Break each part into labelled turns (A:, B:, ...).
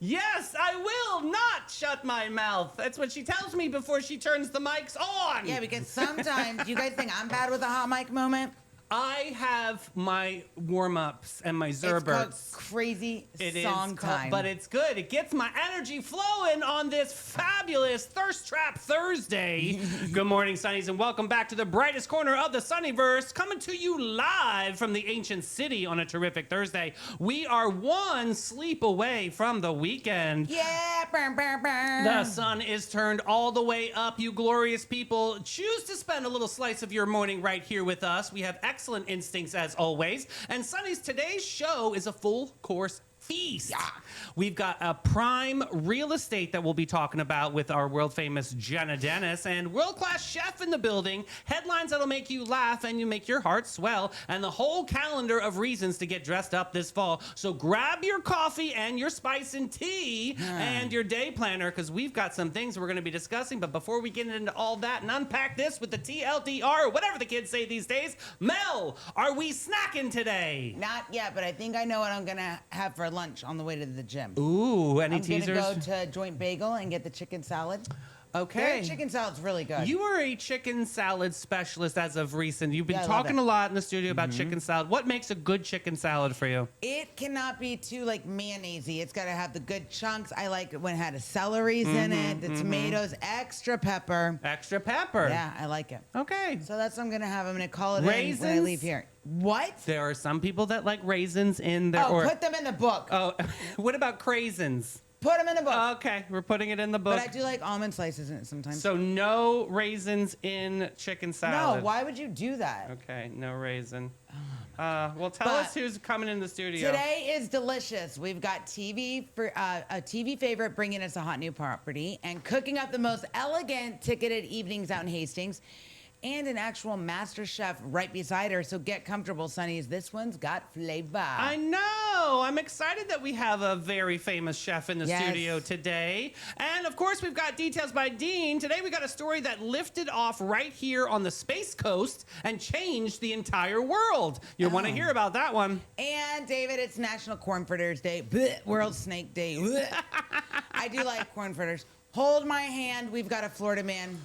A: Yes, I will not shut my mouth. That's what she tells me before she turns the mics on.
B: Yeah, because sometimes you guys think I'm bad with a hot mic moment.
A: I have my warm-ups and my Zerber.
B: It's called crazy
A: It
B: song
A: is called,
B: time.
A: but it's good. It gets my energy flowing on this fabulous Thirst Trap Thursday. Good morning, Sunnies, and welcome back to the brightest corner of the Sunnyverse, coming to you live from the ancient city on a terrific Thursday. We are one sleep away from the weekend.
B: Yeah, burn, burn, burn.
A: The sun is turned all the way up, you glorious people. Choose to spend a little slice of your morning right here with us. We have excellent instincts as always. And Sunny's, today's show is a full course feast. Yeah. We've got a prime real estate that we'll be talking about with our world famous Jena Dennis, and world-class chef in the building, headlines that'll make you laugh and you make your heart swell, and the whole calendar of reasons to get dressed up this fall. So grab your coffee and your spice and tea and your day planner, because we've got some things we're going to be discussing. But before we get into all that and unpack this with the TLDR, or whatever the kids say these days, Mel, are we snacking today?
B: Not yet, but I think I know what I'm gonna have for lunch on the way to the gym.
A: Ooh, any teasers?
B: I'm gonna go to Joint Bagel and get the chicken salad.
A: Okay.
B: Their chicken salad's really good.
A: You are a chicken salad specialist as of recent. You've been
B: Yeah, I love
A: talking
B: it.
A: a lot in the studio about chicken salad. What makes a good chicken salad for you?
B: It cannot be too like mayonnaisey. It's got to have the good chunks. I like it when it had a celery's in it, the tomatoes, extra pepper.
A: Extra pepper.
B: Yeah, I like it.
A: Okay.
B: So that's what I'm gonna have. I'm gonna call it
A: Raisins?
B: in when I leave here. What?
A: There are some people that like raisins in their...
B: Oh, put them in the book.
A: Oh, what about craisins?
B: Put them in the book.
A: Okay, we're putting it in the book.
B: But I do like almond slices in it sometimes.
A: So no raisins in chicken salad.
B: No, why would you do that?
A: Okay, no raisin. Well, tell us who's coming in the studio.
B: Today is delicious. We've got TV for a TV favorite bringing us a hot new property and cooking up the most elegant ticketed evenings out in Hastings, and an actual master chef right beside her. So get comfortable, Sunnies. This one's got flavor.
A: I know. I'm excited that we have a very famous chef in the studio today. And of course, we've got details by Dean. Today, we got a story that lifted off right here on the Space Coast and changed the entire world. You'll want to hear about that one.
B: And David, it's National Corn Fritters Day. Blech, World Snake Day. Blech. I do like corn fritters. Hold my hand. We've got a Florida man.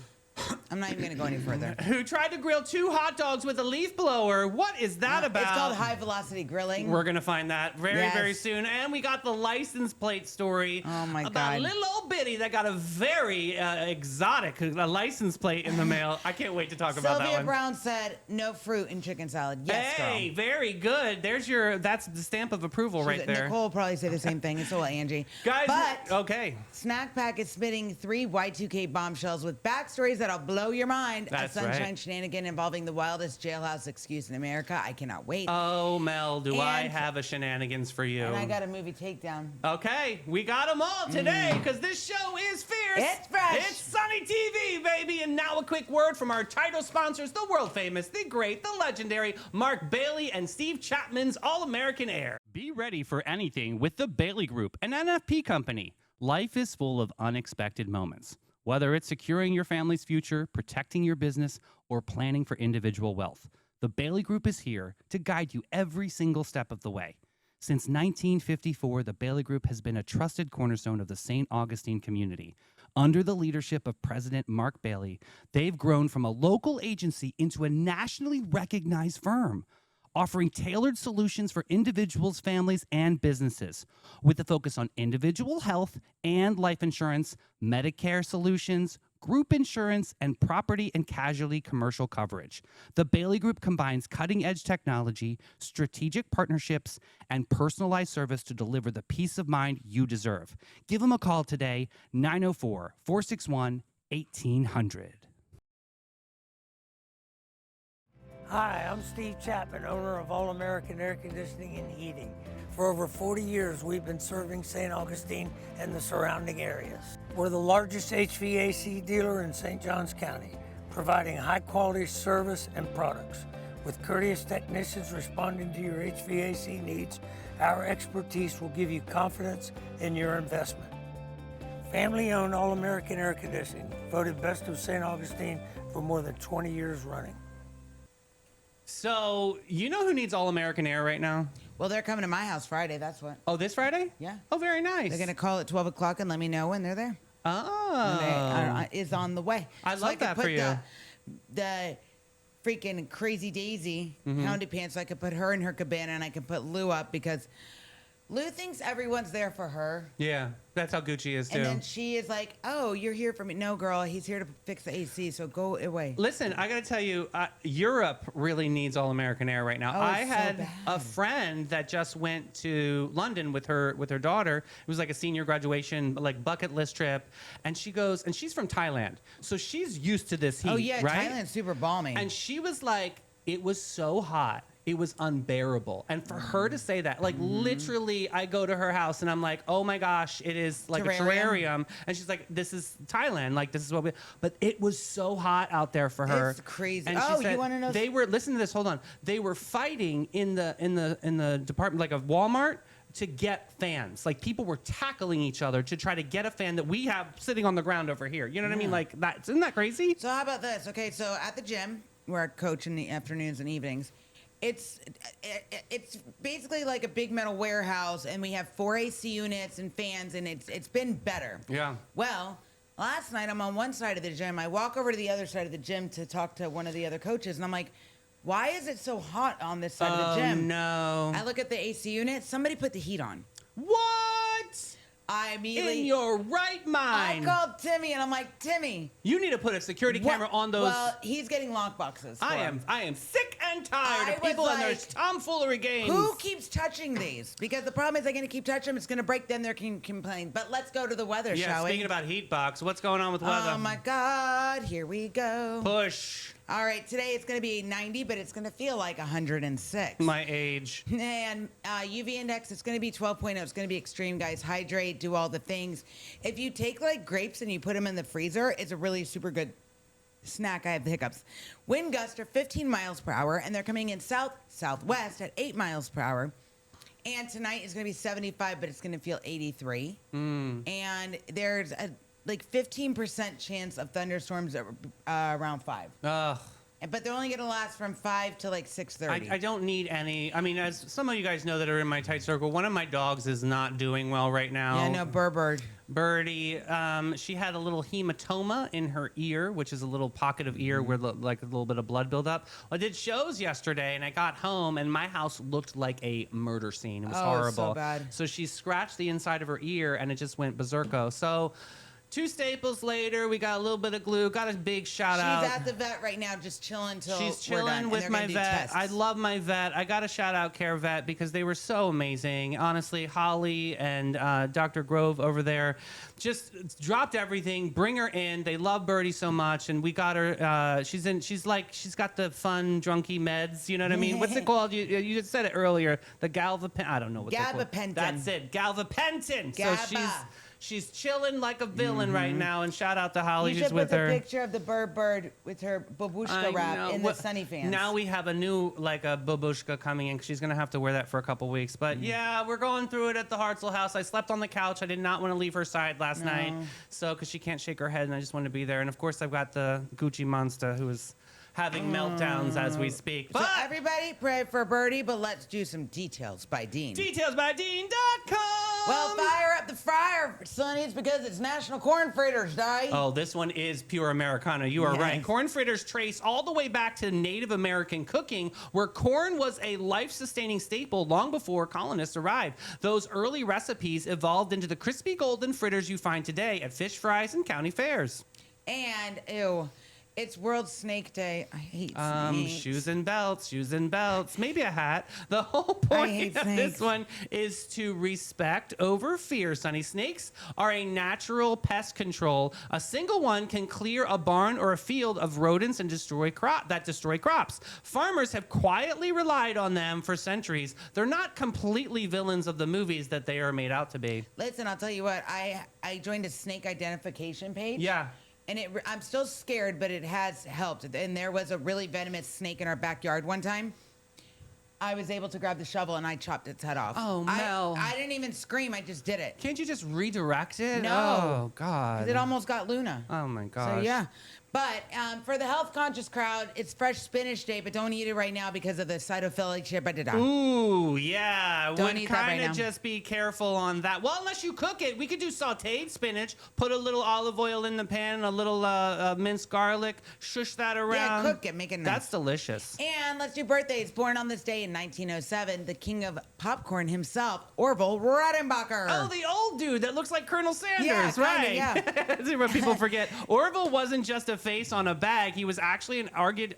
B: I'm not even going to go any further.
A: Who tried to grill 2 hot dogs with a leaf blower. What is that about?
B: It's called high velocity grilling.
A: We're going to find that very soon. And we got the license plate story.
B: Oh, my God.
A: About a little old biddy that got a very exotic license plate in the mail. I can't wait to talk about that one.
B: Sylvia Brown said, no fruit in chicken salad. Yes,
A: hey,
B: girl.
A: Very good. That's the stamp of approval right there.
B: Nicole will probably say the same thing, and so will Angie.
A: Guys,
B: but
A: okay.
B: Snack Pack is spitting 3 Y2K bombshells with backstories that'll blow your mind.
A: That's
B: a sunshine
A: right.
B: shenanigan involving the wildest jailhouse excuse in America. I cannot wait.
A: Oh, Mel, do I have a shenanigans for you?
B: And I got a movie takedown.
A: Okay, we got them all today because this show is fierce.
B: It's fresh.
A: It's Sunny TV, baby. And now a quick word from our title sponsors, the world famous, the great, the legendary Mark Bailey and Steve Chapman's All-American Air. Be ready for anything with the Bailey Group, an NFP company. Life is full of unexpected moments. Whether it's securing your family's future, protecting your business, or planning for individual wealth, the Bailey Group is here to guide you every single step of the way. Since 1954, the Bailey Group has been a trusted cornerstone of the St. Augustine community. Under the leadership of President Mark Bailey, they've grown from a local agency into a nationally recognized firm, offering tailored solutions for individuals, families, and businesses, with a focus on individual health and life insurance, Medicare solutions, group insurance, and property and casualty commercial coverage. The Bailey Group combines cutting-edge technology, strategic partnerships, and personalized service to deliver the peace of mind you deserve. Give them a call today, 904-461-1800.
C: Hi, I'm Steve Chapman, owner of All American Air Conditioning and Heating. For over 40 years, we've been serving St. Augustine and the surrounding areas. We're the largest HVAC dealer in St. Johns County, providing high-quality service and products. With courteous technicians responding to your HVAC needs, our expertise will give you confidence in your investment. Family-owned All American Air Conditioning, voted Best of St. Augustine for more than 20 years running.
A: So, you know who needs All-American Air right now?
B: Well, they're coming to my house Friday. That's what.
A: Oh, this Friday?
B: Yeah.
A: Oh, very nice.
B: They're gonna call at 12 o'clock and let me know when they're there.
A: Oh.
B: Is on the way.
A: I love
B: could
A: that
B: put
A: for you.
B: The freaking Crazy Daisy, Houndy Pants, so I could put her in her cabana and I could put Lou up because Lou thinks everyone's there for her.
A: Yeah, that's how Gucci is too.
B: And then she is like, "Oh, you're here for me." No, girl, he's here to fix the AC, so go away.
A: Listen, I got to tell you, Europe really needs All American Air right now.
B: Oh,
A: I
B: it's so
A: had
B: bad.
A: a friend that just went to London with her daughter. It was like a senior graduation, like bucket list trip, and she goes, and she's from Thailand, so she's used to this heat.
B: Oh yeah,
A: right?
B: Thailand's super balmy.
A: And she was like, it was so hot. It was unbearable. And for her to say that, like literally, I go to her house and I'm like, oh my gosh, it is like a terrarium. And she's like, this is Thailand. Like, this is what we, but it was so hot out there for her.
B: It's crazy.
A: And
B: Oh,
A: she said
B: you want to know?
A: they were, listen to this, hold on. They were fighting in the department, like of Walmart, to get fans. Like people were tackling each other to try to get a fan that we have sitting on the ground over here. You know what I mean? Like that, isn't that crazy?
B: So how about this? Okay, so at the gym, where I coach in the afternoons and evenings, it's basically like a big metal warehouse, and we have 4 AC units and fans, and it's been better.
A: Yeah.
B: Well, last night I'm on one side of the gym. I walk over to the other side of the gym to talk to one of the other coaches, and I'm like, why is it so hot on this side of the gym?
A: No.
B: I look at the AC unit. Somebody put the heat on.
A: What?
B: I immediately...
A: In your right
B: I
A: mind.
B: called Timmy, and I'm like, Timmy...
A: You need to put a security camera on those.
B: Well, he's getting lock boxes.
A: I am sick and tired
B: I
A: of people
B: was
A: and their
B: like,
A: tomfoolery games.
B: Who keeps touching these? Because the problem is they're going to keep touching them. It's going to break them. They're going to complain. But let's go to the weather,
A: Yeah,
B: shall we?
A: speaking about heat box, what's going on with weather?
B: Oh, my God. Here we go.
A: Push.
B: All right. Today it's going to be 90, but it's going to feel like 106.
A: My age.
B: And UV index, it's going to be 12.0. It's going to be extreme, guys. Hydrate, do all the things. If you take like grapes and you put them in the freezer, it's a really super good snack. I have the hiccups. Wind gusts are 15 miles per hour, and they're coming in southwest at 8 miles per hour. And tonight is going to be 75, but it's going to feel 83. And there's a like 15% chance of thunderstorms around 5.
A: Ugh.
B: But they're only going to last from 5 to like 6:30.
A: I don't need any. I mean, as some of you guys know that are in my tight circle, one of my dogs is not doing well right now.
B: Yeah, no, Burbird.
A: Birdie, she had a little hematoma in her ear, which is a little pocket of ear where like a little bit of blood buildup. I did shows yesterday, and I got home, and my house looked like a murder scene. It was horrible.
B: So bad.
A: So she scratched the inside of her ear, and it just went berserko. So 2 staples later, we got a little bit of glue. Got a big shout out.
B: She's at the vet right now, just chilling till
A: She's
B: we're
A: chilling
B: done,
A: with
B: and
A: my
B: they're gonna do
A: vet.
B: tests.
A: I love my vet. I got to shout out Care Vet because they were so amazing. Honestly, Holly and Dr. Grove over there just dropped everything. Bring her in. They love Birdie so much, and we got her. She's got the fun drunky meds. You know what I mean? What's it called? You just said it earlier. The Galvapen. I don't know what they're called.
B: Gabapentin.
A: That's it. Galvapentin.
B: GABA.
A: So she's chilling like a villain right now. And shout out to Holly
B: You
A: who's
B: should
A: with
B: put
A: her.
B: the picture of the bird with her babushka
A: I
B: wrap
A: know.
B: in the sunny fans.
A: Now we have a new, like a babushka coming in. She's going to have to wear that for a couple weeks. But yeah, we're going through it at the Hartzell house. I slept on the couch. I did not want to leave her side last night. So, because she can't shake her head, and I just wanted to be there. And of course, I've got the Gucci monster who is having meltdowns as we speak.
B: So
A: But
B: everybody pray for Birdie, but let's do some details by Dean.
A: detailsbydean.com.
B: Well, fire up the fryer, Sonnies, because it's National Corn Fritters Day.
A: Oh, this one is pure Americana. You are
B: Yes.
A: right. Corn fritters trace all the way back to Native American cooking, where corn was a life-sustaining staple long before colonists arrived. Those early recipes evolved into the crispy golden fritters you find today at fish fries and county fairs.
B: And, ew, it's World Snake Day. I hate snakes.
A: Shoes and belts, maybe a hat. The whole point
B: hate
A: of
B: snakes.
A: this one is to respect over fear, Sonny. Snakes are a natural pest control. A single one can clear a barn or a field of rodents and destroy crops. Farmers have quietly relied on them for centuries. They're not completely villains of the movies that they are made out to be.
B: Listen, I'll tell you what. I joined a snake identification page.
A: Yeah.
B: And I'm still scared, but it has helped. And there was a really venomous snake in our backyard one time. I was able to grab the shovel and I chopped its head off.
A: Oh, Mel.
B: I didn't even scream. I just did it.
A: Can't you just redirect it?
B: No.
A: Oh, God.
B: It almost got Luna.
A: Oh, my gosh.
B: So, yeah. But for the health-conscious crowd, it's fresh spinach day, but don't eat it right now because of the cytophilic shit.
A: Ooh, yeah.
B: Don't
A: Would
B: eat that right
A: kind
B: now.
A: of just be careful on that. Well, unless you cook it. We could do sauteed spinach, put a little olive oil in the pan, a little minced garlic, shush that around.
B: Yeah, cook it, make it nice.
A: That's delicious.
B: And let's do birthdays. Born on this day in 1907, the king of popcorn himself, Orville Redenbacher.
A: Oh, the old dude that looks like Colonel Sanders,
B: Yeah, kinda,
A: right?
B: yeah.
A: That's what people forget. Orville wasn't just a face on a bag. He was actually an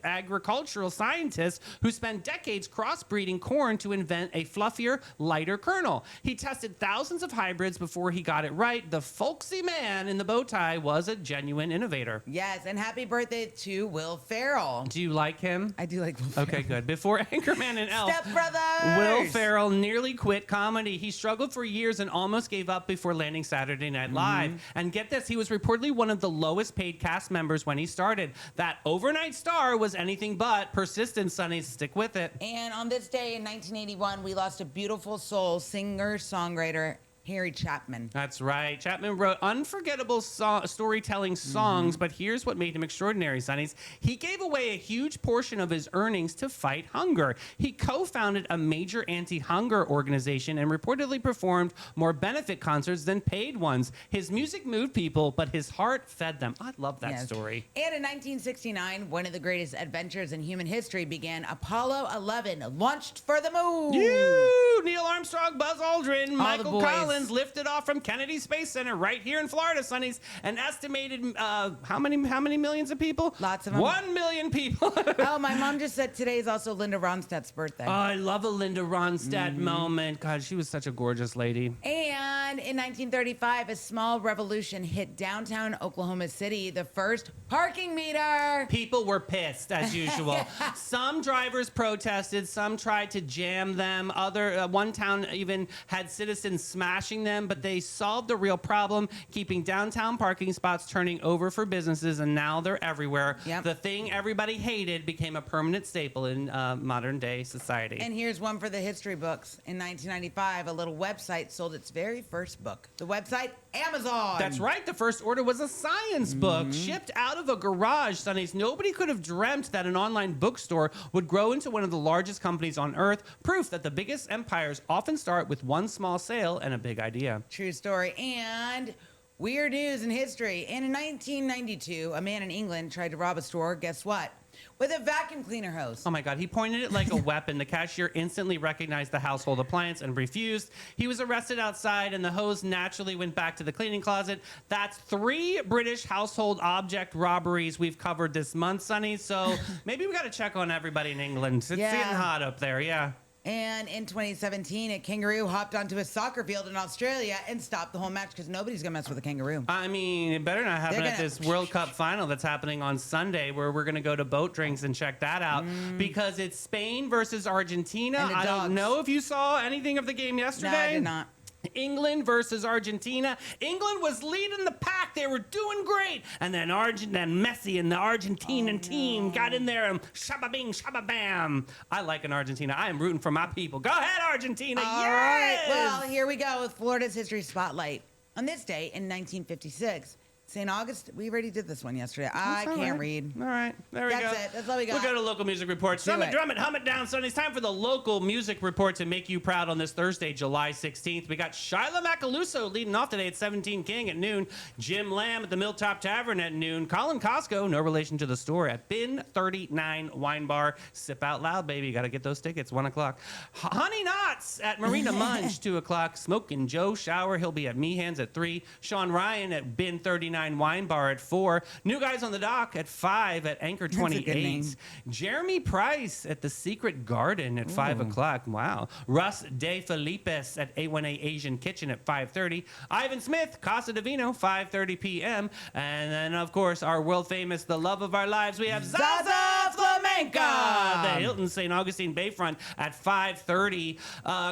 A: agricultural scientist who spent decades crossbreeding corn to invent a fluffier, lighter kernel. He tested thousands of hybrids before he got it right. The folksy man in the bow tie was a genuine innovator.
B: Yes, and happy birthday to Will Ferrell.
A: Do you like him?
B: I do like Will Ferrell.
A: Okay, good. Before Anchorman and Elf,
B: Step Brothers!
A: Will Ferrell nearly quit comedy. He struggled for years and almost gave up before landing Saturday Night Live. And get this, he was reportedly one of the lowest paid cast members when he started. That overnight star was anything but persistent, Sonny. Stick with it.
B: And on this day in 1981, we lost a beautiful soul, singer-songwriter, Harry Chapman.
A: That's right. Chapman wrote unforgettable storytelling songs, but here's what made him extraordinary, Sonnies. He gave away a huge portion of his earnings to fight hunger. He co-founded a major anti-hunger organization and reportedly performed more benefit concerts than paid ones. His music moved people, but his heart fed them. I love that story.
B: And in 1969, one of the greatest adventures in human history began. Apollo 11 launched for the moon.
A: Neil Armstrong, Buzz Aldrin, Michael Collins lifted off from Kennedy Space Center right here in Florida, Sonnies. An estimated how many millions of people?
B: Lots of them.
A: 1 million people.
B: Oh, my mom just said today is also Linda Ronstadt's birthday.
A: Oh, I love a Linda Ronstadt moment. God, she was such a gorgeous lady.
B: And in 1935, a small revolution hit downtown Oklahoma City, the first parking meter.
A: People were pissed, as usual. Some drivers protested. Some tried to jam them. One town even had citizens smashing them, but they solved the real problem, keeping downtown parking spots turning over for businesses, and now they're everywhere.
B: Yep.
A: The thing everybody hated became a permanent staple in modern day society.
B: And here's one for the history books. In 1995, a little website sold its very first book. The website, Amazon.
A: That's right. The first order was a science book shipped out of a garage, Sonnies. Nobody could have dreamt that an online bookstore would grow into one of the largest companies on earth. Proof that the biggest empires often start with one small sale and a big idea.
B: True story. And weird news in history. And in 1992, a man in England tried to rob a store. Guess what? With a vacuum cleaner hose.
A: Oh my God, he pointed it like a weapon. The cashier instantly recognized the household appliance and refused. He was arrested outside and the hose naturally went back to the cleaning closet. That's 3 British household object robberies we've covered this month, Sonny. So maybe we got to check on everybody in England. It's getting hot up there, yeah.
B: And in 2017, a kangaroo hopped onto a soccer field in Australia and stopped the whole match because nobody's going to mess with a kangaroo.
A: I mean, it better not happen at this World Cup final that's happening on Sunday, where we're going to go to boat drinks and check that out because it's Spain versus Argentina. I don't know if you saw anything of the game yesterday.
B: No, I did not.
A: England versus Argentina. England was leading the pack. They were doing great. And then Messi and the Argentinian team got in there and shabba-bing, shabba-bam. I like an Argentina. I am rooting for my people. Go ahead, Argentina.
B: All
A: yes!
B: right. Well, here we go with Florida's History Spotlight. On this day in 1956, St. Augustine, we already did this one yesterday. I can't read.
A: All right, there we go.
B: That's it. That's all we got.
A: We'll go to local music reports. Drum it, hum it down, son. It's time for the local music report to make you proud on this Thursday, July 16th. We got Shyla Macaluso leading off today at 17 King at noon. Jim Lamb at the Milltop Tavern at noon. Colin Costco, no relation to the store, at Bin 39 Wine Bar. Sip out loud, baby. You got to get those tickets, 1 o'clock. Honey Knots at Marina Munch, 2 o'clock. Smokin' Joe Shower, he'll be at Meehan's at 3. Sean Ryan at Bin 39 Wine Bar at 4. New Guys on the Dock at 5 at Anchor 28. Jeremy Price at The Secret Garden at 5 o'clock. Wow. Russ De Felipes at A1A Asian Kitchen at 5:30. Ivan Smith, Casa Divino, 5:30 p.m. And then, of course, our world famous, the love of our lives, we have Zaza Flamenca, the Hilton St. Augustine Bayfront at 5:30.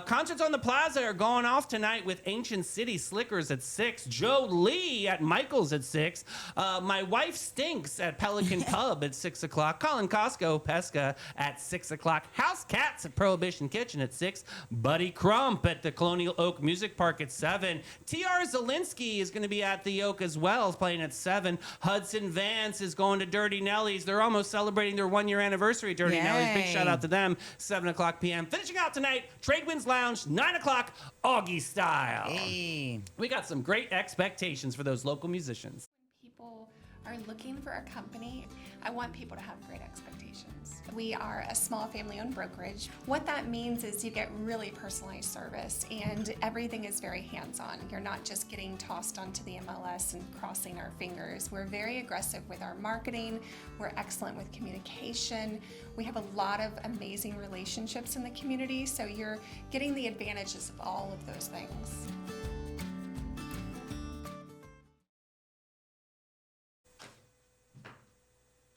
A: Concerts on the Plaza are going off tonight with Ancient City Slickers at 6. Joe Lee at Michael's at 6. My Wife Stinks at Pelican Pub at 6 o'clock. Colin Costco Pesca at 6 o'clock. House Cats at Prohibition Kitchen at 6. Buddy Crump at the Colonial Oak Music Park at 7. T.R. Zielinski is going to be at the Oak as well, playing at 7. Hudson Vance is going to Dirty Nellies. They're almost celebrating their 1-year anniversary, Dirty Nellies. Big shout out to them. 7 o'clock p.m. Finishing out tonight, Tradewinds Lounge, 9 o'clock, Augie style.
B: Hey.
A: We got some great expectations for those local musicians.
D: People are looking for a company. I want people to have great expectations. We are a small family-owned brokerage. What that means is you get really personalized service and everything is very hands-on. You're not just getting tossed onto the MLS and crossing our fingers. We're very aggressive with our marketing. We're excellent with communication. We have a lot of amazing relationships in the community, so you're getting the advantages of all of those things.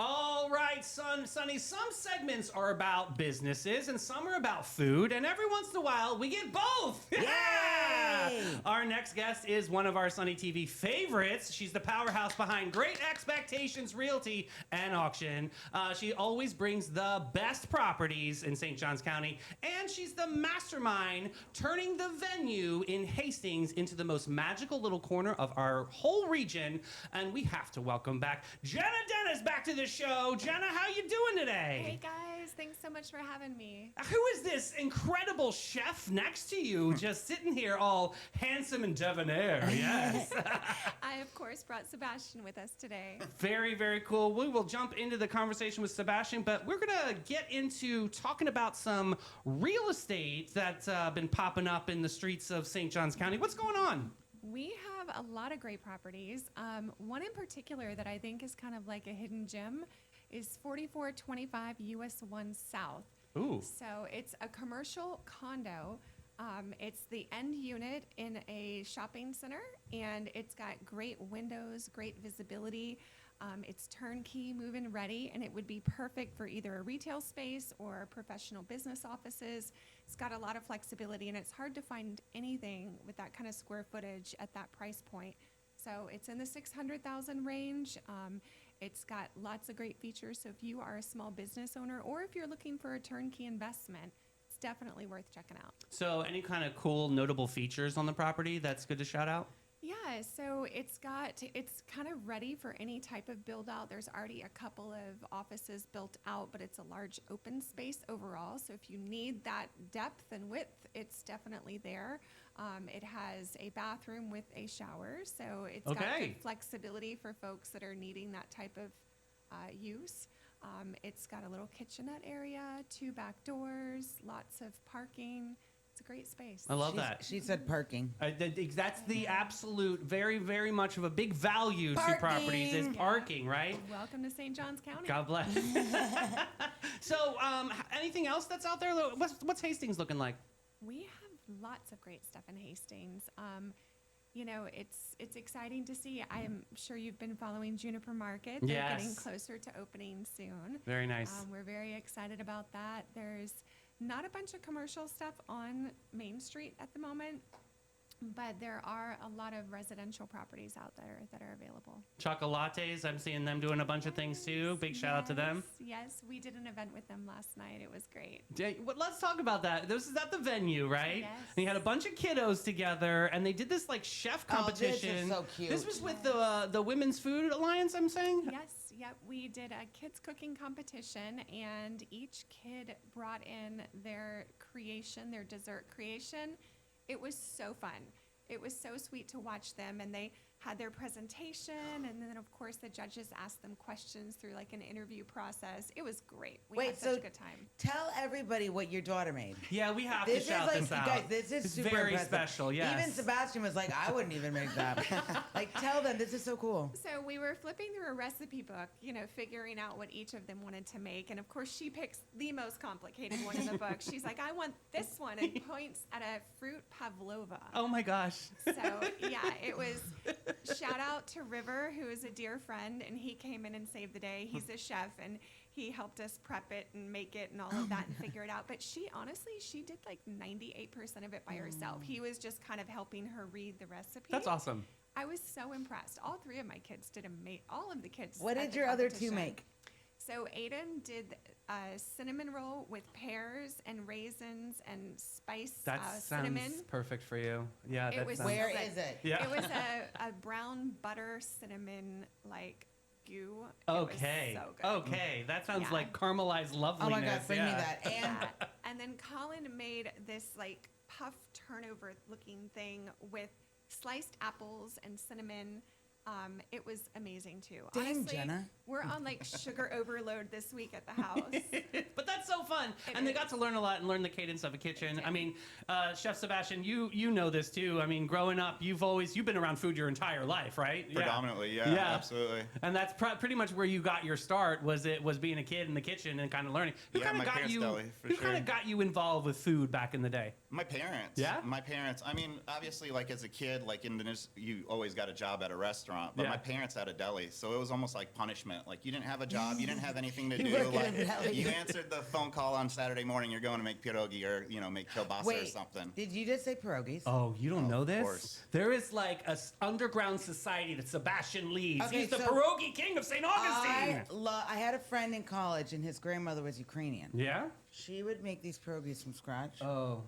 A: All right, Sonny, some segments are about businesses and some are about food, and every once in a while we get both.
B: Yay!
A: Our next guest is one of our Sunny TV favorites. She's the powerhouse behind Great Expectations Realty and Auction. She always brings the best properties in St. Johns County, and she's the mastermind turning the venue in Hastings into the most magical little corner of our whole region. And we have to welcome back Jena Dennis back to the show. Jena, how you doing today?
E: Hey guys, thanks so much for having me.
A: Who is this incredible chef next to you, just sitting here all handsome and debonair? Yes.
E: I, of course, brought Sebastian with us today.
A: Very, very cool. We will jump into the conversation with Sebastian, but we're going to get into talking about some real estate that's been popping up in the streets of St. Johns County. What's going on?
E: We have a lot of great properties. One in particular that I think is kind of like a hidden gem is 4425 US 1 South.
A: Ooh.
E: So it's a commercial condo. It's the end unit in a shopping center, and it's got great windows, great visibility. It's turnkey, move-in ready, and it would be perfect for either a retail space or professional business offices. It's got a lot of flexibility, and it's hard to find anything with that kind of square footage at that price point. So it's in the 600,000 range. It's got lots of great features. So if you are a small business owner or if you're looking for a turnkey investment, it's definitely worth checking out.
A: So any kind of cool, notable features on the property that's good to shout out?
E: Yeah, so it's kind of ready for any type of build out. There's already a couple of offices built out, but it's a large open space overall. So if you need that depth and width, it's definitely there. It has a bathroom with a shower, so it's got good flexibility for folks that are needing that type of use. It's got a little kitchenette area, 2 back doors, lots of parking. It's a great space.
A: I love that.
B: She said parking.
A: That's the absolute, very, very much of a big value to properties is parking, right?
E: Welcome to St. Johns County.
A: God bless. So, anything else that's out there? What's Hastings looking like?
E: We have lots of great stuff in Hastings. You know, it's exciting to see. I am sure you've been following Juniper Market. They're getting closer to opening soon.
A: Very nice.
E: We're very excited about that. There's not a bunch of commercial stuff on Main Street at the moment, but there are a lot of residential properties out there that are available. Chocolates,
A: I'm seeing them doing a bunch of things too. Big shout out to them.
E: Yes, we did an event with them last night. It was great.
A: Well, let's talk about that. This is at the venue, right?
E: Yes.
A: And you had a bunch of kiddos together, and they did this like chef competition.
B: Oh, this is so cute.
A: This was with the Women's Food Alliance, I'm saying?
E: Yes, yep. We did a kids cooking competition, and each kid brought in their creation, their dessert creation. It was so fun. It was so sweet to watch them, and they had their presentation, and then of course the judges asked them questions through like an interview process. It was great. We had such a good time.
B: Tell everybody what your daughter made.
A: Yeah, we have to shout this out.
B: Guys, this is
A: it's
B: super
A: very
B: impressive.
A: special. Yes.
B: Even Sebastian was like, I wouldn't even make that. Like, tell them this is so cool.
E: So we were flipping through a recipe book, you know, figuring out what each of them wanted to make, and of course she picks the most complicated one in the book. She's like, I want this one, and points at a fruit pavlova.
A: Oh my gosh.
E: So yeah, it was. Shout out to River, who is a dear friend, and he came in and saved the day. He's a chef, and he helped us prep it and make it and all of that and figure it out. But she did like 98% of it by herself. He was just kind of helping her read the recipe.
A: That's awesome.
E: I was so impressed. All three of my kids did all of the kids.
B: What
E: at
B: did
E: the
B: your other two
E: competition.
B: make?
E: So Aiden did a cinnamon roll with pears and raisins and spiced
A: That
E: cinnamon.
A: sounds perfect for you. Yeah,
E: It
A: that
E: was
A: sounds.
B: Where
E: good.
B: is it?
A: Yeah.
E: It was a brown butter cinnamon like goo. It was
A: Okay.
E: so good.
A: Okay. That sounds
E: Yeah.
A: like caramelized loveliness.
B: Oh my God, bring me
A: yeah.
B: that. And
E: That. And then Colin made this like puff turnover looking thing with sliced apples and cinnamon. It was amazing too.
B: Dang,
E: Honestly,
B: Jena.
E: we're on like sugar overload this week at the house.
A: But that's so fun,
E: It
A: and they
E: is.
A: got to learn a lot and learn the cadence of a kitchen. I mean, Chef Sebastian, you know this too. I mean, growing up, you've been around food your entire life, right?
F: Predominantly, yeah, absolutely.
A: And that's pretty much where you got your start. Was being a kid in the kitchen and kind of learning?
F: Yeah,
A: kind
F: my
A: of got
F: parents'
A: you?
F: deli, for
A: Who kind
F: sure.
A: of got you involved with food back in the day?
F: My parents.
A: Yeah?
F: My parents. I mean, obviously, like as a kid, like you always got a job at a restaurant, but
A: Yeah.
F: my parents had a deli, so it was almost like punishment. Like you didn't have a job, you didn't have anything to
B: You
F: do.
B: work at a
F: Like
B: deli.
F: you answered the phone call on Saturday morning, you're going to make pierogi or make kielbasa or
B: wait,
F: something.
B: did you just say pierogies?
A: Oh, you don't know this?
F: course.
A: There is like a underground society that Sebastian leads.
B: Okay,
A: He's the
B: so
A: pierogi king of St. Augustine.
B: I had a friend in college, and his grandmother was Ukrainian.
A: Yeah.
B: She would make these pierogies from scratch.
A: Oh.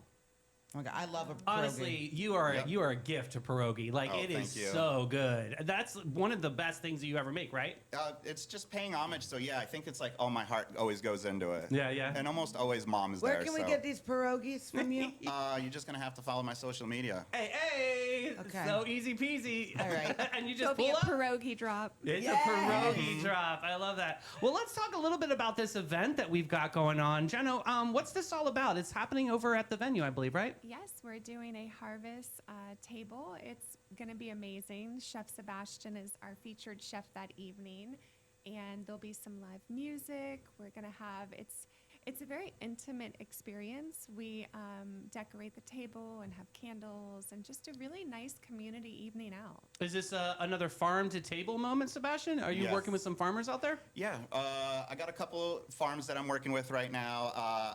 B: Oh my God, I love a pierogi.
A: Honestly, you are
F: Yep.
A: you are a gift to pierogi. Like
F: Oh,
A: it is
F: thank you.
A: so good. That's one of the best things that you ever make, right?
F: It's just paying homage, so yeah, I think it's like all my heart always goes into it.
A: Yeah, yeah.
F: And almost always mom's
B: Where
F: there.
B: can we
F: so.
B: get these pierogies from you?
F: You're just gonna have to follow my social media.
A: Hey,
B: Okay.
A: so easy peasy.
B: All right.
A: And you
E: Go
A: just
E: be
A: pull
E: a
A: up.
E: pierogi drop.
A: It's
B: Yay!
A: a pierogi drop. I love that. Well, let's talk a little bit about this event that we've got going on. Jeno, what's this all about? It's happening over at the venue, I believe, right?
E: Yes, we're doing a harvest table. It's going to be amazing. Chef Sebastian is our featured chef that evening, and there'll be some live music. We're going to have it's a very intimate experience. We decorate the table and have candles and just a really nice community evening out.
A: Is this another farm to table moment, Sebastian? Are you
F: Yes.
A: working with some farmers out there?
F: Yeah, I got a couple farms that I'm working with right now.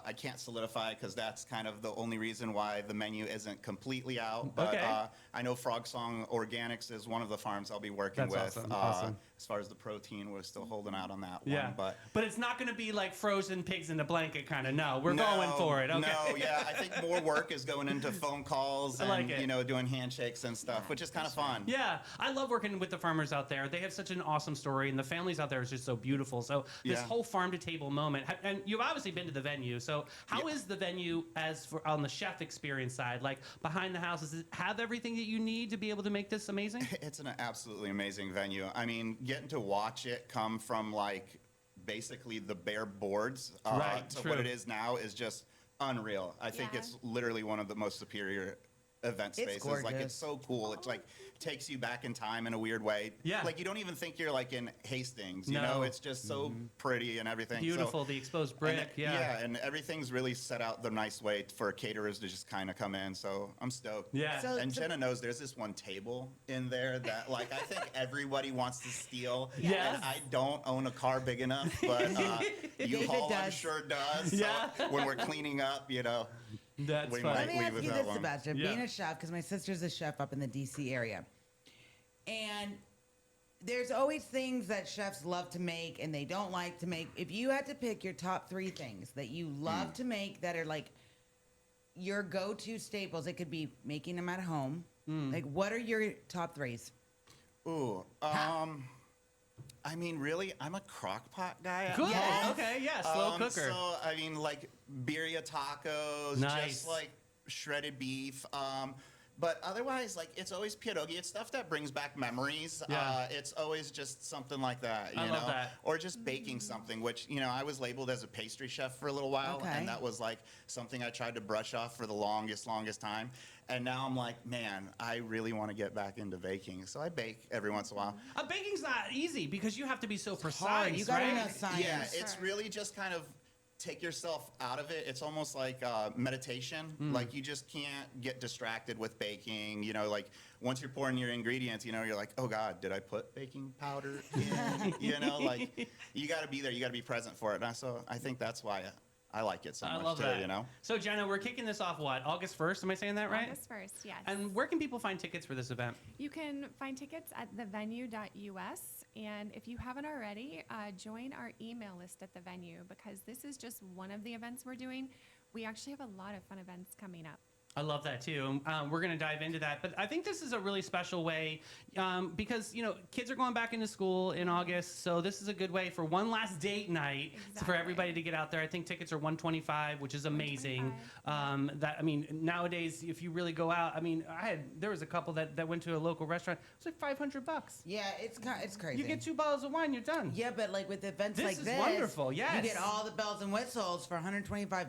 F: I can't solidify because that's kind of the only reason why the menu isn't completely out. But
A: Okay.
F: I know Frog Song Organics is one of the farms I'll be working
A: That's
F: with.
A: awesome, awesome.
F: As far as the protein, we're still holding out on that
A: Yeah.
F: one.
A: But it's not going to be like frozen pigs in a blanket kind of. No, we're
F: No,
A: going for it. Okay.
F: No, yeah, I think more work is going into phone calls
A: I
F: and
A: like it.
F: doing handshakes and stuff, which is kind of fun.
A: Yeah, I love working with the farmers out there. They have such an awesome story, and the families out there is just so beautiful. So this
F: Yeah.
A: whole farm to table moment, and you've obviously been to the venue. So how is the venue as for on the chef experience side, like behind the house? Does it have everything that you need to be able to make this amazing?
F: It's an absolutely amazing venue. I mean, getting to watch it come from like basically the bare boards
A: Right,
F: to
A: true.
F: what it is now is just unreal. I think
E: Yeah.
F: it's literally one of the most superior event
B: It's
F: spaces. Like
B: gorgeous.
F: it's so cool. It's like takes you back in time in a weird way.
A: Yeah.
F: Like you don't even think you're like in Hastings. You
A: No.
F: know, it's just so pretty and everything. So-
A: Beautiful, the exposed brick.
F: and,
A: Yeah.
F: and everything's really set out the nice way for caterers to just kind of come in. So I'm stoked.
A: Yeah.
B: So-
F: And Jenna knows there's this one table in there that, like, I think everybody wants to steal.
A: Yes.
F: And I don't own a car big enough, but U-Haul, I'm
B: does.
F: sure does. So
A: Yeah.
F: when we're cleaning up,
A: That's
F: we
A: fun.
F: might
B: Let me
F: leave
B: ask
F: with
B: you
F: that
B: this,
F: one.
B: Sebastian.
A: Yeah.
B: Being a chef, because my sister's a chef up in the DC area, and there's always things that chefs love to make and they don't like to make. If you had to pick your top 3 things that you love to make that are like your go-to staples, it could be making them at home. Like, what are your top 3s?
F: Ooh, I mean, really, I'm a crock pot guy at
A: Good.
F: home.
B: Yes.
A: Okay. Yeah. Slow cooker.
F: So, I mean, like birria tacos,
A: Nice.
F: just like shredded beef. But otherwise, like, it's always pierogi. It's stuff that brings back memories.
A: Yeah.
F: It's always just something like that, you
A: I
F: know?
A: love that.
F: Or just baking something, which, I was labeled as a pastry chef for a little while.
B: Okay.
F: And that was like something I tried to brush off for the longest time. And now I'm like, man, I really want to get back into baking. So I bake every once in a while.
A: Baking's not easy because you have to be so precise.
B: Hard. You gotta
A: right?
B: know science.
F: Yeah, it's
E: Sure.
F: really just kind of take yourself out of it. It's almost like meditation. Like you just can't get distracted with baking. Like once you're pouring your ingredients, you're like, oh God, did I put baking powder in? Like you got to be there. You got to be present for it. And so I think that's why I like it so
A: I
F: much
A: love
F: too,
A: that.
F: you know?
A: So Jenna, we're kicking this off what? August 1st, am I saying that right?
E: August 1st, yes.
A: And where can people find tickets for this event?
E: You can find tickets at thevenue.us. And if you haven't already, join our email list at the venue, because this is just one of the events we're doing. We actually have a lot of fun events coming up.
A: I love that too. We're going to dive into that. But I think this is a really special way because, you know, kids are going back into school in August. So this is a good way for one last date night for
E: Exactly.
A: everybody to get out there. I think tickets are $125, which is amazing. That I mean, nowadays, if you really go out, I mean, there was a couple that went to a local restaurant. It was like $500.
B: Yeah, it's crazy.
A: You get 2 bottles of wine, you're done.
B: Yeah, but like with events
A: This
B: like
A: is
B: this,
A: wonderful, yes.
B: you get all the bells and whistles for $125.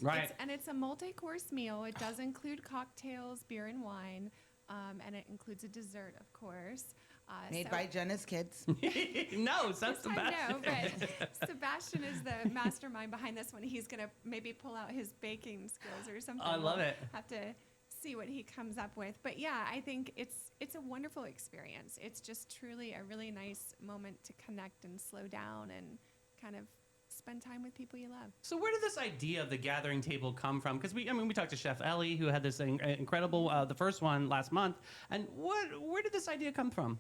A: Right.
E: It's a multi-course meal. It does include cocktails, beer and wine, and it includes a dessert, of course.
B: Made by Jenna's kids.
A: No, it's not
E: This time,
A: Sebastian.
E: no, but Sebastian is the mastermind behind this one. He's going to maybe pull out his baking skills or something.
A: I love
E: We'll
A: it.
E: Have to see what he comes up with. But yeah, I think it's a wonderful experience. It's just truly a really nice moment to connect and slow down and kind of spend time with people you love.
A: So where did this idea of the gathering table come from? Because we talked to Chef Ellie, who had this incredible, the first one last month. And where did this idea come from?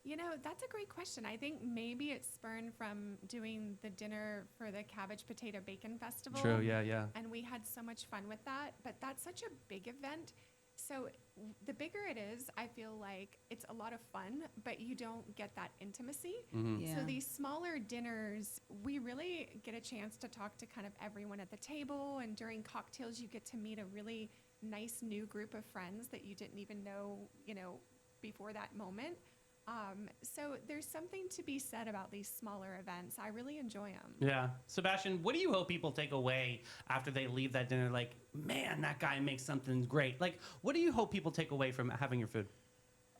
E: You know, that's a great question. I think maybe it's spurned from doing the dinner for the Cabbage Potato Bacon Festival.
A: True, yeah.
E: And we had so much fun with that. But that's such a big event. So the bigger it is, I feel like it's a lot of fun, but you don't get that intimacy.
B: Yeah.
E: So these smaller dinners, we really get a chance to talk to kind of everyone at the table. And during cocktails, you get to meet a really nice new group of friends that you didn't even know, before that moment. So there's something to be said about these smaller events. I really enjoy them.
A: Yeah. Sebastian, what do you hope people take away after they leave that dinner? Like, man, that guy makes something great. Like, what do you hope people take away from having your food?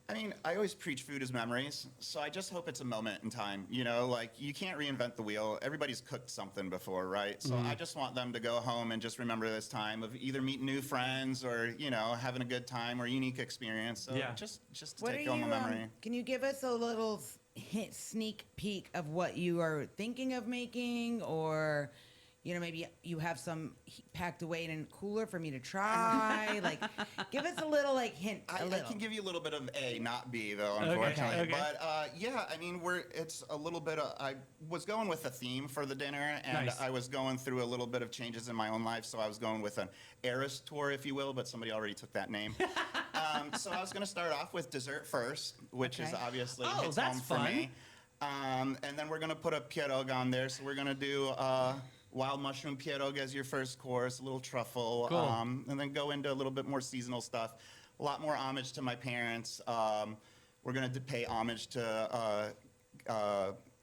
F: I mean, I always preach food as memories, so I just hope it's a moment in time. Like you can't reinvent the wheel. Everybody's cooked something before, right? So I just want them to go home and just remember this time of either meeting new friends or, having a good time or unique experience. So
A: Yeah.
F: just to take home a memory.
B: Can you give us a little sneak peek of what you are thinking of making, or maybe you have some packed away in a cooler for me to try? Like, give us a little hint.
F: I can give you a little bit of A, not B, though,
A: Okay,
F: unfortunately.
A: okay.
F: But yeah, I mean, it's a little bit of. I was going with a theme for the dinner, and
A: Nice.
F: I was going through a little bit of changes in my own life. So I was going with an Eras tour, if you will, but somebody already took that name. So I was going to start off with dessert first, which is
B: Okay.
F: obviously
A: Oh,
F: hits
A: that's
F: home for
A: fun.
F: me. And then we're going to put a pierogi on there. So we're going to do wild mushroom pierogi as your first course, a little truffle,
A: Cool.
F: and then go into a little bit more seasonal stuff. A lot more homage to my parents. We're going to pay homage to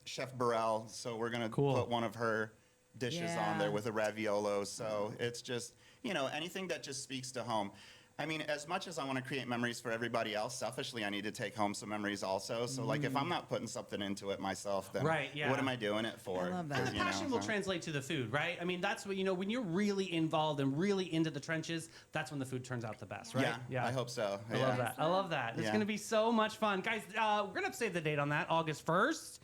F: Chef Burrell, so we're going to
A: Cool.
F: put one of her dishes
B: Yeah.
F: on there with a raviolo. So it's just, anything that just speaks to home. I mean, as much as I want to create memories for everybody else, selfishly, I need to take home some memories also. So, like, if I'm not putting something into it myself, then
A: Right, yeah.
F: what am I doing it for?
B: I love that.
A: And the passion will translate to the food, right? I mean, that's what, when you're really involved and really into the trenches, that's when the food turns out the best, right?
F: Yeah, I hope so.
A: I love that. I love that. It's
F: Yeah.
A: going to be so much fun. Guys, we're going to have to save the date on that, August 1st.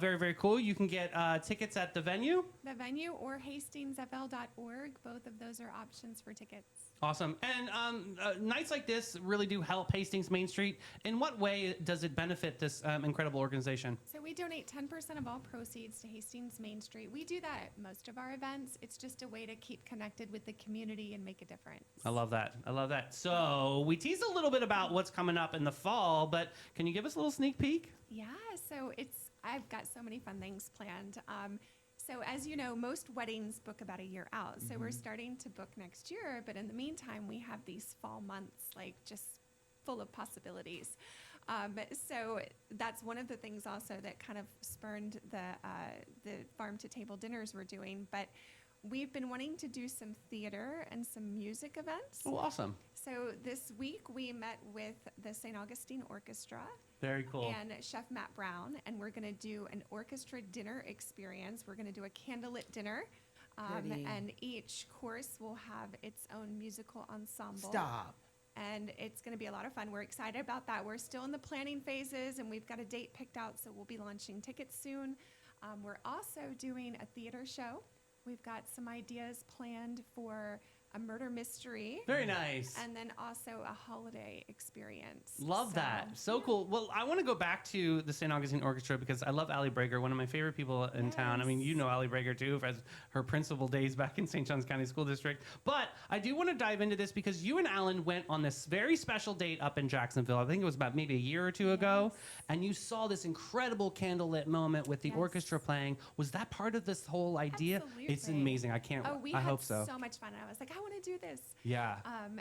A: Very, very cool. You can get tickets at the venue.
E: The venue or hastingsfl.org. Both of those are options for tickets.
A: Awesome. And nights like this really do help Hastings Main Street. In what way does it benefit this incredible organization?
E: So we donate 10% of all proceeds to Hastings Main Street. We do that at most of our events. It's just a way to keep connected with the community and make a difference.
A: I love that. I love that. So we teased a little bit about what's coming up in the fall, but can you give us a little sneak peek?
E: Yeah, so I've got so many fun things planned. So as you know, most weddings book about a year out. So we're starting to book next year, but in the meantime, we have these fall months, just full of possibilities. So that's one of the things also that kind of spurned the farm to table dinners we're doing. But we've been wanting to do some theater and some music events.
A: Oh, awesome.
E: So this week we met with the St. Augustine Orchestra.
A: Very cool.
E: And Chef Matt Brown, and we're going to do an orchestra dinner experience. We're going to do a candlelit dinner,
B: Pretty.
E: and each course will have its own musical ensemble.
B: Stop.
E: And it's going to be a lot of fun. We're excited about that. We're still in the planning phases, and we've got a date picked out, so we'll be launching tickets soon. We're also doing a theater show We've got some ideas planned for a murder mystery.
A: Very nice.
E: And then also a holiday experience.
A: Love that. So cool. Well, I want to go back to the St. Augustine Orchestra because I love Allie Brager, one of my favorite people in town. I mean, you know Allie Brager too, as her principal days back in St. Johns County School District. But I do want to dive into this because you and Alan went on this very special date up in Jacksonville. I think it was about maybe a year or two ago. And you saw this incredible candlelit moment with the orchestra playing. Was that part of this whole idea?
E: Absolutely.
A: It's amazing. I can't.
E: Oh, we
A: I
E: had
A: hope so.
E: so much fun. And I was like, I want to do this.
A: Yeah.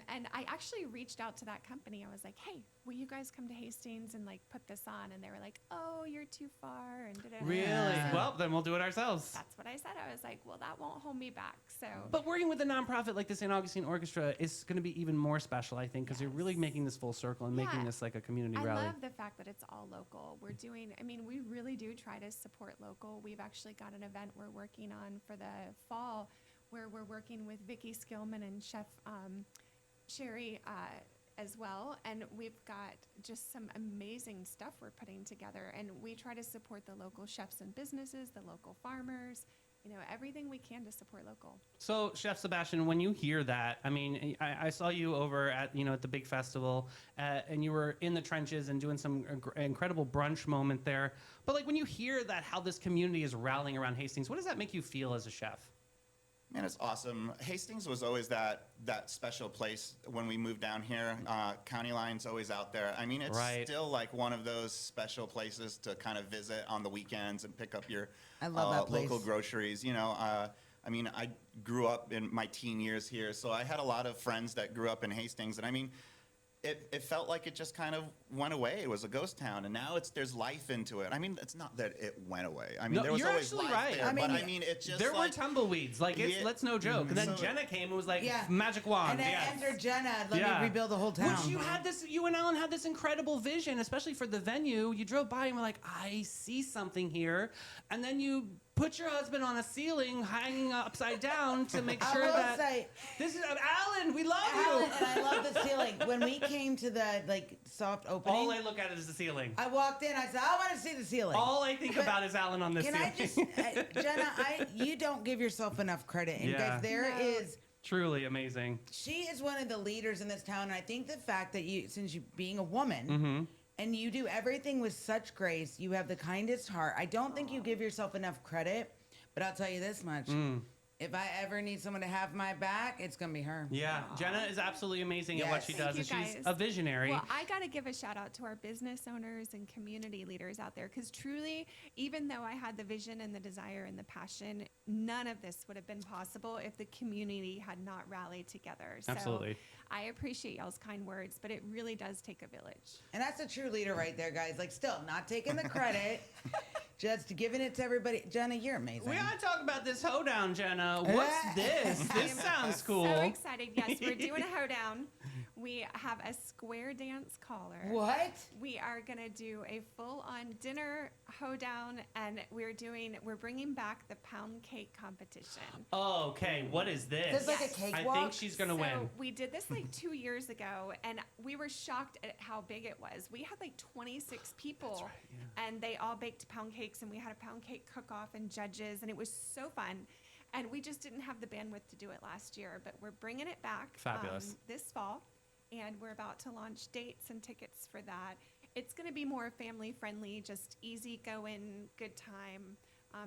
E: And I actually reached out to that company. I was like, hey, will you guys come to Hastings and like put this on? And they were like, oh, you're too far. And
A: Really?
E: So
A: Well, then we'll do it ourselves.
E: that's what I said. I was like, well, that won't hold me back. So.
A: But working with a nonprofit like the St. Augustine Orchestra is going to be even more special, I think, because you're really making this full circle and making
E: Yeah.
A: this like a community
E: I
A: rally.
E: love the fact that it's all local. We're doing, I mean, we really do try to support local. We've actually got an event we're working on for the fall where we're working with Vicky Skillman and Chef Sherry as well. And we've got just some amazing stuff we're putting together. And we try to support the local chefs and businesses, the local farmers, you know, everything we can to support local.
A: So, Chef Sebastian, when you hear that, I mean, I saw you over at at the big festival, and you were in the trenches and doing some incredible brunch moment there. But like when you hear that, how this community is rallying around Hastings, what does that make you feel as a chef?
F: Man, it's awesome. Hastings was always that special place when we moved down here. County line's always out there. I mean, it's still like one of those special places to kind of visit on the weekends and pick up your
B: I love that place.
F: local groceries. I mean, I grew up in my teen years here, so I had a lot of friends that grew up in Hastings, and I mean, it felt like it just kind of went away. It was a ghost town, and now there's life into it. I mean, it's not that it went away. I mean,
A: No,
F: there was
A: you're
F: always
A: actually
F: life
A: right.
F: there, but I mean, it just
A: there were
F: like,
A: tumbleweeds. Like it's let's no joke. And then
F: So-
A: Jena came and was like
B: Yeah.
A: magic wand.
B: And then
A: yes.
B: enter Jena, let
A: Yeah.
B: me rebuild the whole town.
A: Which you and Alan had this incredible vision, especially for the venue. You drove by and were like, I see something here. And then you put your husband on a ceiling hanging upside down to make
B: I
A: sure
B: will
A: that
B: say,
A: this is Alan, we love
B: Alan,
A: you.
B: and I love the ceiling. When we came to the soft opening,
A: All I look at is the ceiling.
B: I walked in. I said, I want to see the ceiling.
A: All I think
B: But
A: about is Alan on this
B: Can
A: ceiling.
B: I just, Jenna? You don't give yourself enough credit. And
A: Yeah.
B: guys, there
E: No.
B: is.
A: Truly amazing.
B: She is one of the leaders in this town, and I think the fact that since you being a woman,
A: Mm-hmm.
B: and you do everything with such grace, you have the kindest heart. I don't think you give yourself enough credit, but I'll tell you this much: if I ever need someone to have my back, it's gonna be her.
A: Yeah, Jena is absolutely amazing at what
B: Yes.
A: she
E: Thank
A: does,
E: you,
A: and she's
E: guys.
A: a visionary.
E: Well, I got to give a shout out to our business owners and community leaders out there because truly, even though I had the vision and the desire and the passion, none of this would have been possible if the community had not rallied together.
A: Absolutely.
E: So I appreciate y'all's kind words, but it really does take a village.
B: And that's a true leader right there, guys. Like, still not taking the credit, just giving it to everybody. Jenna, you're amazing.
A: We gotta talk about this hoedown, Jena. What's this? This sounds cool.
E: So excited. Yes, we're doing a hoedown. We have a square dance caller.
B: What?
E: We are going to do a full-on dinner hoedown, and we're bringing back the pound cake competition.
A: Oh, okay, what is this?
B: This is like a cake
A: I
B: walk?
A: think she's gonna
E: So
A: win.
E: we did this like 2 years ago, and we were shocked at how big it was. We had like 26 people, and they all baked pound cakes, and we had a pound cake cook-off and judges, and it was so fun. And we just didn't have the bandwidth to do it last year, but we're bringing it back
A: Fabulous.
E: this fall, and we're about to launch dates and tickets for that. It's going to be more family friendly, just easy going, good time.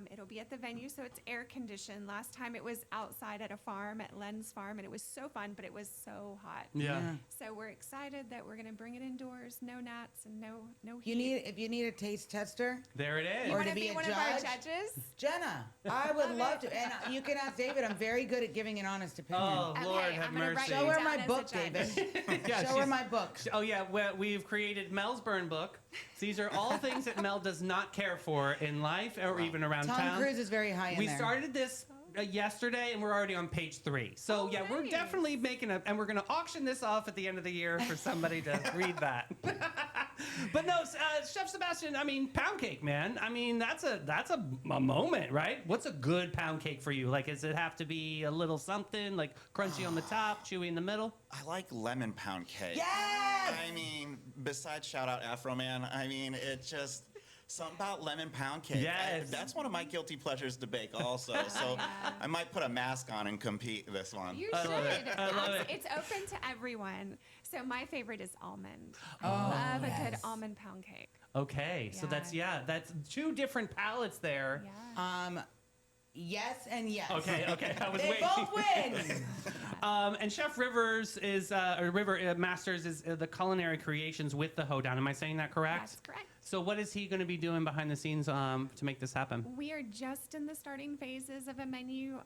E: It'll be at the venue, so it's air conditioned. Last time it was outside at a farm, at Len's farm, and it was so fun, but it was so hot.
A: Yeah.
E: So we're excited that we're going to bring it indoors, no gnats and no heat.
B: If you need a taste tester,
A: There it is.
E: You
B: or
E: want
B: to
E: to
B: be
E: be
B: a
E: one of our
B: judge?
E: judges?
B: Jenna, I would love to. And you can ask David. I'm very good at giving an honest opinion.
A: Oh,
E: Okay,
A: Lord have
E: I'm gonna
A: mercy.
E: write
B: Show
E: you
B: her
E: down
B: my
E: as a
B: book,
E: judge.
B: David.
A: Yeah,
B: Show her
A: she's-
B: my book.
A: Oh yeah, we've created Mel's burn book. These are all things that Mel does not care for in life or even around
B: Tom
A: town.
B: Cruise is very high in
A: We
B: there.
A: started this yesterday, and we're already on page 3. So yeah, we're
E: nice.
A: definitely making and we're gonna auction this off at the end of the year for somebody to read that. But no, Chef Sebastian, I mean, pound cake, man. I mean, that's a moment, right? What's a good pound cake for you? Like, does it have to be a little something like crunchy on the top, chewy in the middle?
F: I like lemon pound cake.
B: Yes!
F: I mean, besides shout out Afro Man, I mean, it just Something about lemon pound cake.
A: Yes.
F: That's one of my guilty pleasures to bake also. So I might put a mask on and compete this one.
E: You
A: I
E: should.
A: love it. I love it.
E: It's open to everyone. So my favorite is almond.
B: Oh,
E: Love a good
B: yes.
E: almond pound cake.
A: Okay, so that's two different palettes there.
E: Yeah.
B: Yes and yes.
A: Okay, I was
B: They
A: waiting.
B: both win.
A: And Chef Rivers is, Masters is the culinary creations with the hoedown. Am I saying that correct?
E: That's correct.
A: So what is he going to be doing behind the scenes to make this happen?
E: We are just in the starting phases of a menu,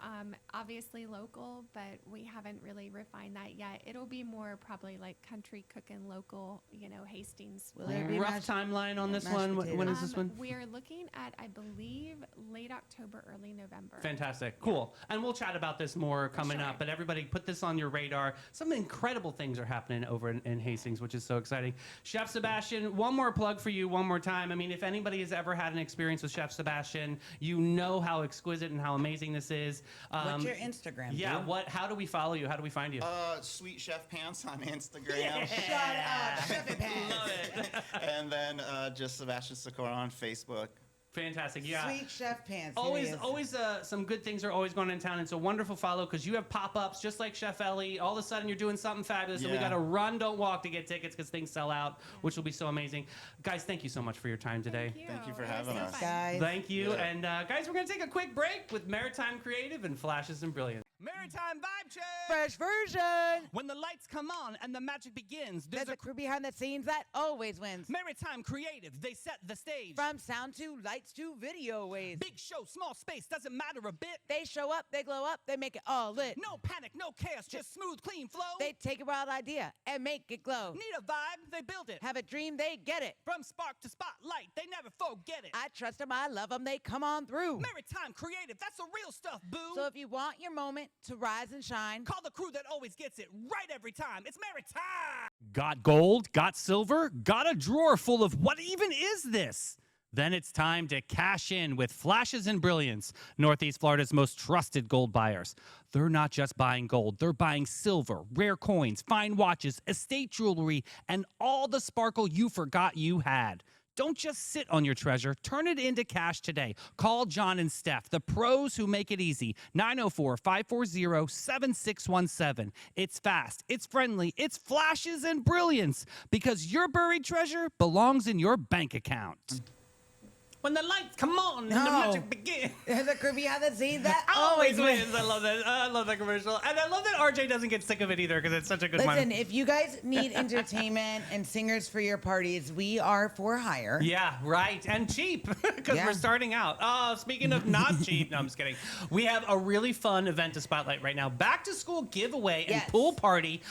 E: obviously local, but we haven't really refined that yet. It'll be more probably like country cooking local, Hastings.
B: Will there be
A: Rough timeline on this
B: mashed
A: one?
B: potatoes?
A: When is this one?
E: We are looking at, I believe, late October, early November.
A: Fantastic. Cool. And we'll chat about this more coming
E: sure.
A: up, but everybody put this on your radar. Some incredible things are happening over in Hastings, which is so exciting. Chef Sebastian, one more plug for you, one more time. I mean, if anybody has ever had an experience with Chef Sebastian, you know how exquisite and how amazing this is.
B: What's your Instagram?
A: Yeah,
B: dude?
A: how do we follow you? How do we find you?
F: Sweet Chef Pants on Instagram.
B: Shut up, Chef it pants.
A: Love it.
F: And then just Sebastian Sikora on Facebook.
A: Fantastic. Yeah.
B: Sweet Chef Pants.
A: Always, some good things are always going on in town. It's a wonderful follow because you have pop-ups just like Chef Ellie. All of a sudden, you're doing something fabulous, and we got to run, don't walk to get tickets because things sell out, which will be so amazing. Guys, thank you so much for your time today.
F: Thank you for
E: It was
F: having
E: so
F: us.
E: fun.
B: Guys.
A: Thank you.
F: Yeah.
A: And guys, we're going to take a quick break with Maritime Creative and Flashes and Brilliance. Maritime Vibe Check!
B: Fresh version.
A: When the lights come on and the magic begins,
B: There's a crew behind the scenes that always wins.
A: Maritime Creative. They set the stage.
B: From sound to lights to video waves.
A: Big show, small space, doesn't matter a bit.
B: They show up, they glow up, they make it all lit.
A: No panic, no chaos, just smooth, clean flow.
B: They take a wild idea and make it glow.
A: Need a vibe, they build it.
B: Have a dream, they get it.
A: From spark to spotlight, they never forget it.
B: I trust them, I love them, they come on through.
A: Maritime Creative, that's the real stuff, boo.
B: So if you want your moment to rise and shine,
A: call the crew that always gets it right every time. It's Maritime. Got gold? Got silver? Got a drawer full of what even is this? Then it's time to cash in with Flashes and Brilliance, Northeast Florida's most trusted gold buyers. They're not just buying gold, they're buying silver, rare coins, fine watches, estate jewelry, and all the sparkle you forgot you had. Don't just sit on your treasure. Turn it into cash today. Call John and Steph, the pros who make it easy. 904-540-7617. It's fast, it's friendly, it's Flashes and Brilliance, because your buried treasure belongs in your bank account. When the lights come on and the magic begins.
B: there's a crew behind the scenes that
A: Always
B: always
A: wins.
B: wins.
A: I love that. I love that commercial. And I love that RJ doesn't get sick of it either because it's such a good one.
B: Listen, if you guys need entertainment and singers for your parties, we are for hire.
A: Yeah, right. And cheap because
B: Yeah.
A: we're starting out. Speaking of not cheap, no, I'm just kidding. We have a really fun event to spotlight right now. Back to school giveaway and
B: Yes.
A: pool party.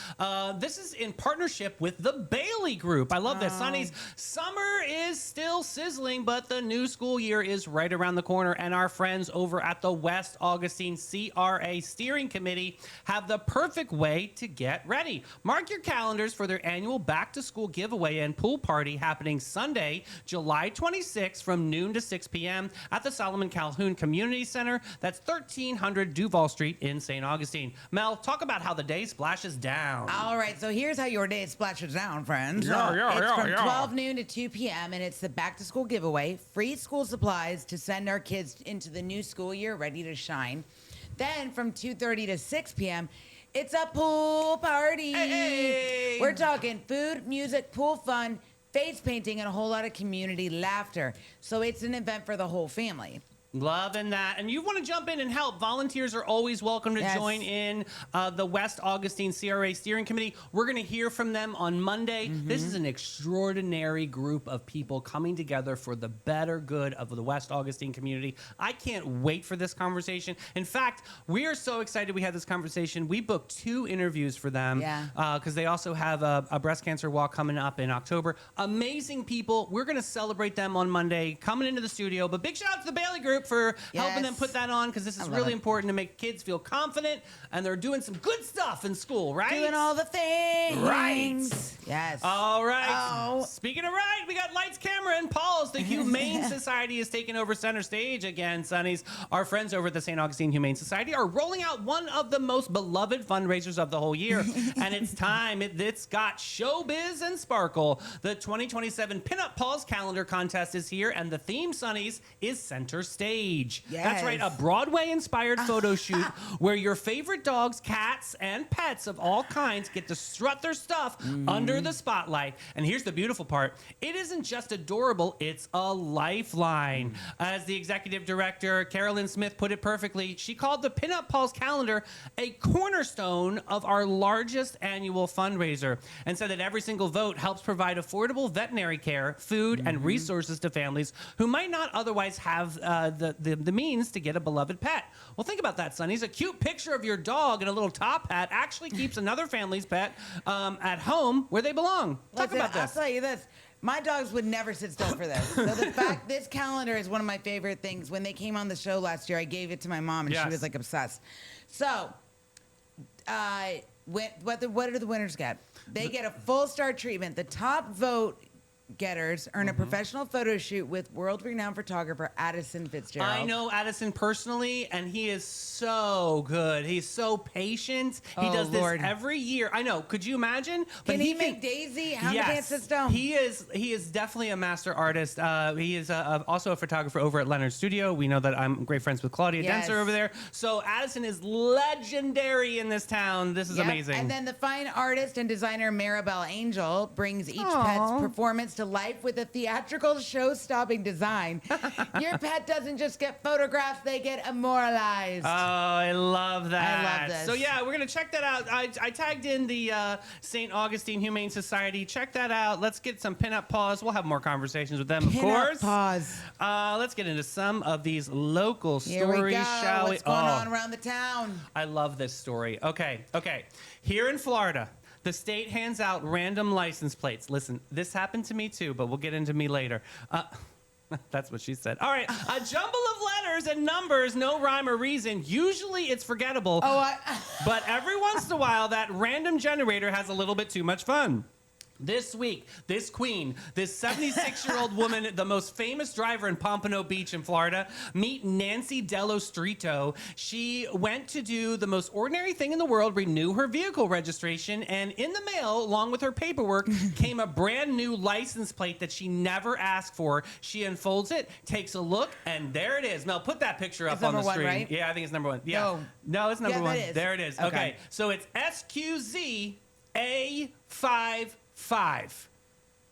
A: This is in partnership with the Bailey Group. I love this. Sonny's summer is still sizzling, but the new school year is right around the corner. And our friends over at the West Augustine CRA Steering Committee have the perfect way to get ready. Mark your calendars for their annual back to school giveaway and pool party happening Sunday, July 26th from noon to 6 p.m. at the Solomon Calhoun Community Center. That's 1300 Duval Street in St. Augustine. Mel, talk about how the day splashes down.
B: All right, so here's how your day splashes down, friends.
A: Yeah,
B: it's from
A: yeah.
B: 12 noon to 2 p.m., and it's the back to school giveaway. Free school supplies to send our kids into the new school year ready to shine. Then from 2:30 to 6 p.m., it's a pool party.
A: Hey!
B: We're talking food, music, pool fun, face painting, and a whole lot of community laughter. So it's an event for the whole family.
A: Loving that. And you want to jump in and help. Volunteers are always welcome to
B: Yes.
A: join in the West Augustine CRA Steering Committee. We're going to hear from them on Monday. This is an extraordinary group of people coming together for the better good of the West Augustine community. I can't wait for this conversation. In fact, we are so excited we had this conversation. We booked 2 interviews for them because they also have a breast cancer walk coming up in October. Amazing people. We're going to celebrate them on Monday coming into the studio. But big shout out to the Bailey Group. Flip for helping them
B: Yes.
A: put that on, because this is
B: love
A: really
B: it.
A: important to make kids feel confident, and they're doing some good stuff in school, right?
B: Doing all the things.
A: Right.
B: Yes.
A: All right.
B: Oh.
A: Speaking of right, we got Lights, Camera, and Pause. The Humane Society is taking over center stage again, Sonnies. Our friends over at the St. Augustine Humane Society are rolling out one of the most beloved fundraisers of the whole year. And it's time. It's got showbiz and sparkle. The 2027 Pinup Paws Calendar Contest is here, and the theme, Sonnies, is center stage. That's right, a
B: Yes.
A: Broadway-inspired photo shoot where your favorite dogs, cats, and pets of all kinds get to strut their stuff under the spotlight. And here's the beautiful part. It isn't just adorable, it's a lifeline. As the executive director, Carolyn Smith, put it perfectly, she called the Pinup Paws Calendar a cornerstone of our largest annual fundraiser, and said that every single vote helps provide affordable veterinary care, food, and resources to families who might not otherwise have the means to get a beloved pet. Well, think about that, Sonnies. A cute picture of your dog in a little top hat actually keeps another family's pet at home where they belong. Talk
B: Listen,
A: about this.
B: I'll tell you this. My dogs would never sit still for this. So the fact this calendar is one of my favorite things. When they came on the show last year, I gave it to my mom, and
A: Yes.
B: she was like obsessed. So, what do the winners get? They get a full star treatment. The top vote getters earn a professional photo shoot with world-renowned photographer Addison Fitzgerald.
A: I know Addison personally, and he is so good. He's so patient. He
B: Oh,
A: does this
B: Lord.
A: every year. I know. Could you imagine?
B: Can he make Daisy? How
A: yes.
B: can't sit still?
A: He is definitely a master artist. He is also a photographer over at Leonard's Studio. We know that I'm great friends with Claudia
B: Yes.
A: Denser over there. So Addison is legendary in this town. This is
B: Yep.
A: amazing.
B: And then the fine artist and designer Maribel Angel brings each pet's performance to life with a theatrical show-stopping design. Your pet doesn't just get photographs, they get immortalized.
A: Oh, I love that.
B: I love this.
A: So yeah, we're gonna check that out. I tagged in the St. Augustine Humane Society. Check that out. Let's get some Pinup Paws. We'll have more conversations with them, of course.
B: Pause.
A: Let's get into some of these local
B: Here we
A: stories,
B: go.
A: shall we?
B: What's going on around the town?
A: I love this story. Okay. Here in Florida, the state hands out random license plates. Listen, this happened to me too, but we'll get into me later. That's what she said. All right, a jumble of letters and numbers, no rhyme or reason. Usually it's forgettable, but every once in a while, that random generator has a little bit too much fun. This week, this queen, this 76-year-old woman, the most famous driver in Pompano Beach in Florida, meet Nancy Dello Strito. She went to do the most ordinary thing in the world, renew her vehicle registration, and in the mail, along with her paperwork, came a brand new license plate that she never asked for. She unfolds it, takes a look, and there it is. Mel, put that picture up
B: It's
A: on the
B: number one,
A: screen.
B: right?
A: Yeah, I think it's number one. Yeah. No, it's number
B: Yeah,
A: one.
B: that is.
A: There it is. Okay. So it's SQZA55.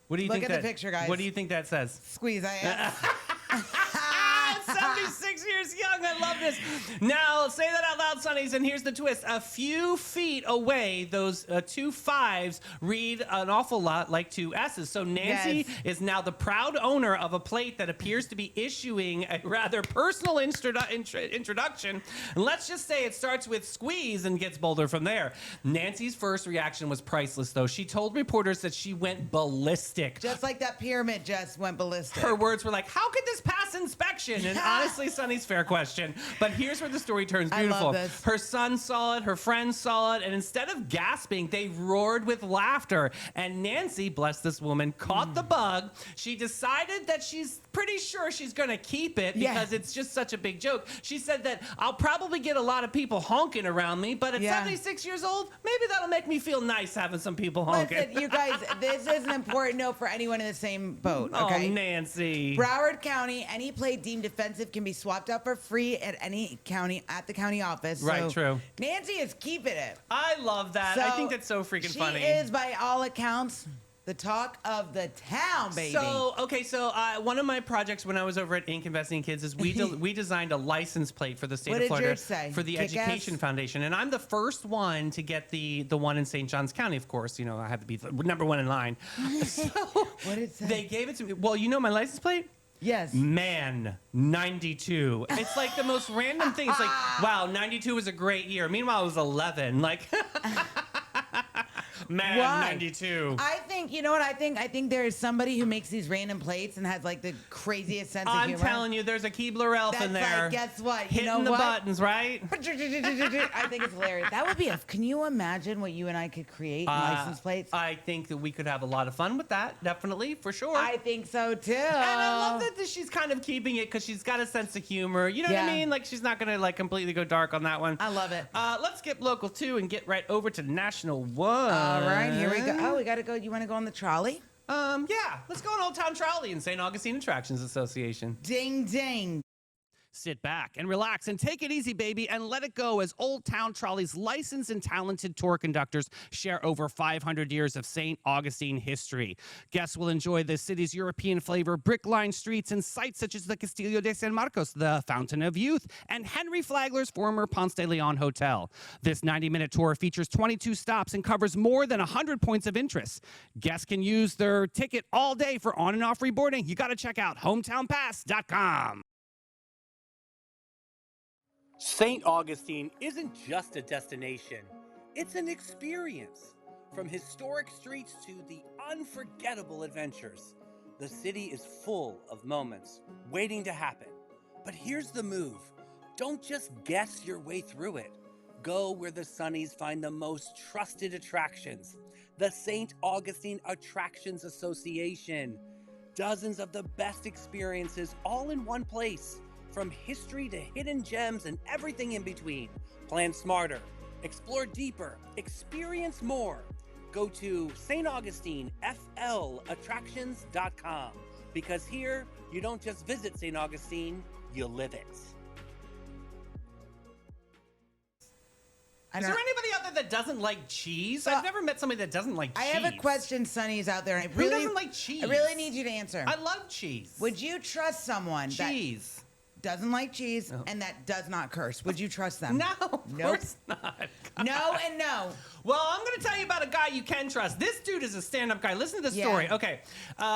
A: What do you
B: Look
A: think
B: at the picture, guys.
A: What do you think that says?
B: Squeeze.
A: 76 years young. I love this. Now, say that out loud, Sonnies, and here's the twist. A few feet away, those two fives read an awful lot like two S's. So Nancy is now the proud owner of a plate that appears to be issuing a rather personal introduction. And let's just say it starts with squeeze and gets bolder from there. Nancy's first reaction was priceless, though. She told reporters that she went ballistic.
B: Just like that pyramid just went ballistic.
A: Her words were like, how could this pass inspection? And honestly, Sonny's fair question. But here's where the story turns beautiful.
B: I love this.
A: Her son saw it, her friends saw it, and instead of gasping, they roared with laughter. And Nancy, bless this woman, caught the bug. She decided that she's pretty sure she's going to keep it because it's just such a big joke. She said that I'll probably get a lot of people honking around me, but at 76 years old, maybe that'll make me feel nice having some people honking.
B: Listen, you guys, this is an important note for anyone in the same boat, okay?
A: Oh, Nancy.
B: Broward County, any plate deemed offensive can be swapped out for free at any county, at the county office.
A: Right,
B: So
A: true.
B: Nancy is keeping it.
A: I love that. I think that's so freaking funny.
B: She is, by all accounts, the talk of the town, baby.
A: So one of my projects when I was over at Inc. Investing in Kids is we designed a license plate for the state
B: What
A: of
B: did
A: Florida
B: yours say?
A: for the
B: Kick-ass?
A: Education Foundation, and I'm the first one to get the one in St. Johns County. Of course, you know I have to be the number one in line. So
B: what did it say?
A: they gave it to me. Well, you know my license plate.
B: Yes.
A: Man, 92. It's like the most random thing. It's like, wow, 92 was a great year. Meanwhile, it was 11. Like, Man,
B: Why?
A: 92.
B: I think, you know what I think? I think there is somebody who makes these random plates and has like the craziest sense of
A: I'm
B: humor.
A: telling you, there's a Keebler elf
B: That's
A: in there.
B: like, guess what? You
A: Hitting
B: know
A: the
B: what?
A: buttons, right?
B: I think it's hilarious. That would be can you imagine what you and I could create license plates?
A: I think that we could have a lot of fun with that, definitely, for sure.
B: I think so too.
A: And I love that she's kind of keeping it because she's got a sense of humor. You know what I
B: Yeah.
A: mean? Like, she's not going to, like, completely go dark on that one.
B: I love it.
A: Let's skip local 2 and get right over to national 1.
B: All right, here we go. Oh, we got to go. You want to go on the trolley?
A: Yeah, let's go on Old Town Trolley in St. Augustine Attractions Association.
B: Ding, ding.
A: Sit back and relax and take it easy, baby, and let it go as Old Town Trolley's licensed and talented tour conductors share over 500 years of St. Augustine history. Guests will enjoy the city's European flavor, brick-lined streets, and sites such as the Castillo de San Marcos, the Fountain of Youth, and Henry Flagler's former Ponce de Leon Hotel. This 90-minute tour features 22 stops and covers more than 100 points of interest. Guests can use their ticket all day for on and off reboarding. You got to check out hometownpass.com. St. Augustine isn't just a destination, it's an experience. From historic streets to the unforgettable adventures, the city is full of moments waiting to happen. But here's the move. Don't just guess your way through it. Go where the Sunnies find the most trusted attractions. The St. Augustine Attractions Association. Dozens of the best experiences all in one place. From history to hidden gems and everything in between. Plan smarter, explore deeper, experience more. Go to StAugustineFLAttractions.com because here you don't just visit St. Augustine, you live it. Is there anybody out there that doesn't like cheese? I've never met somebody that doesn't like cheese.
B: I have a question, Sonny's out there. And
A: Who doesn't like cheese?
B: I really need you to answer.
A: I love cheese.
B: Would you trust someone
A: Cheese.
B: that doesn't like cheese and that does not curse? Would you trust them?
A: No, of course not.
B: No and no.
A: Well, I'm going to tell you about a guy you can trust. This dude is a stand-up guy. Listen to this story. Okay,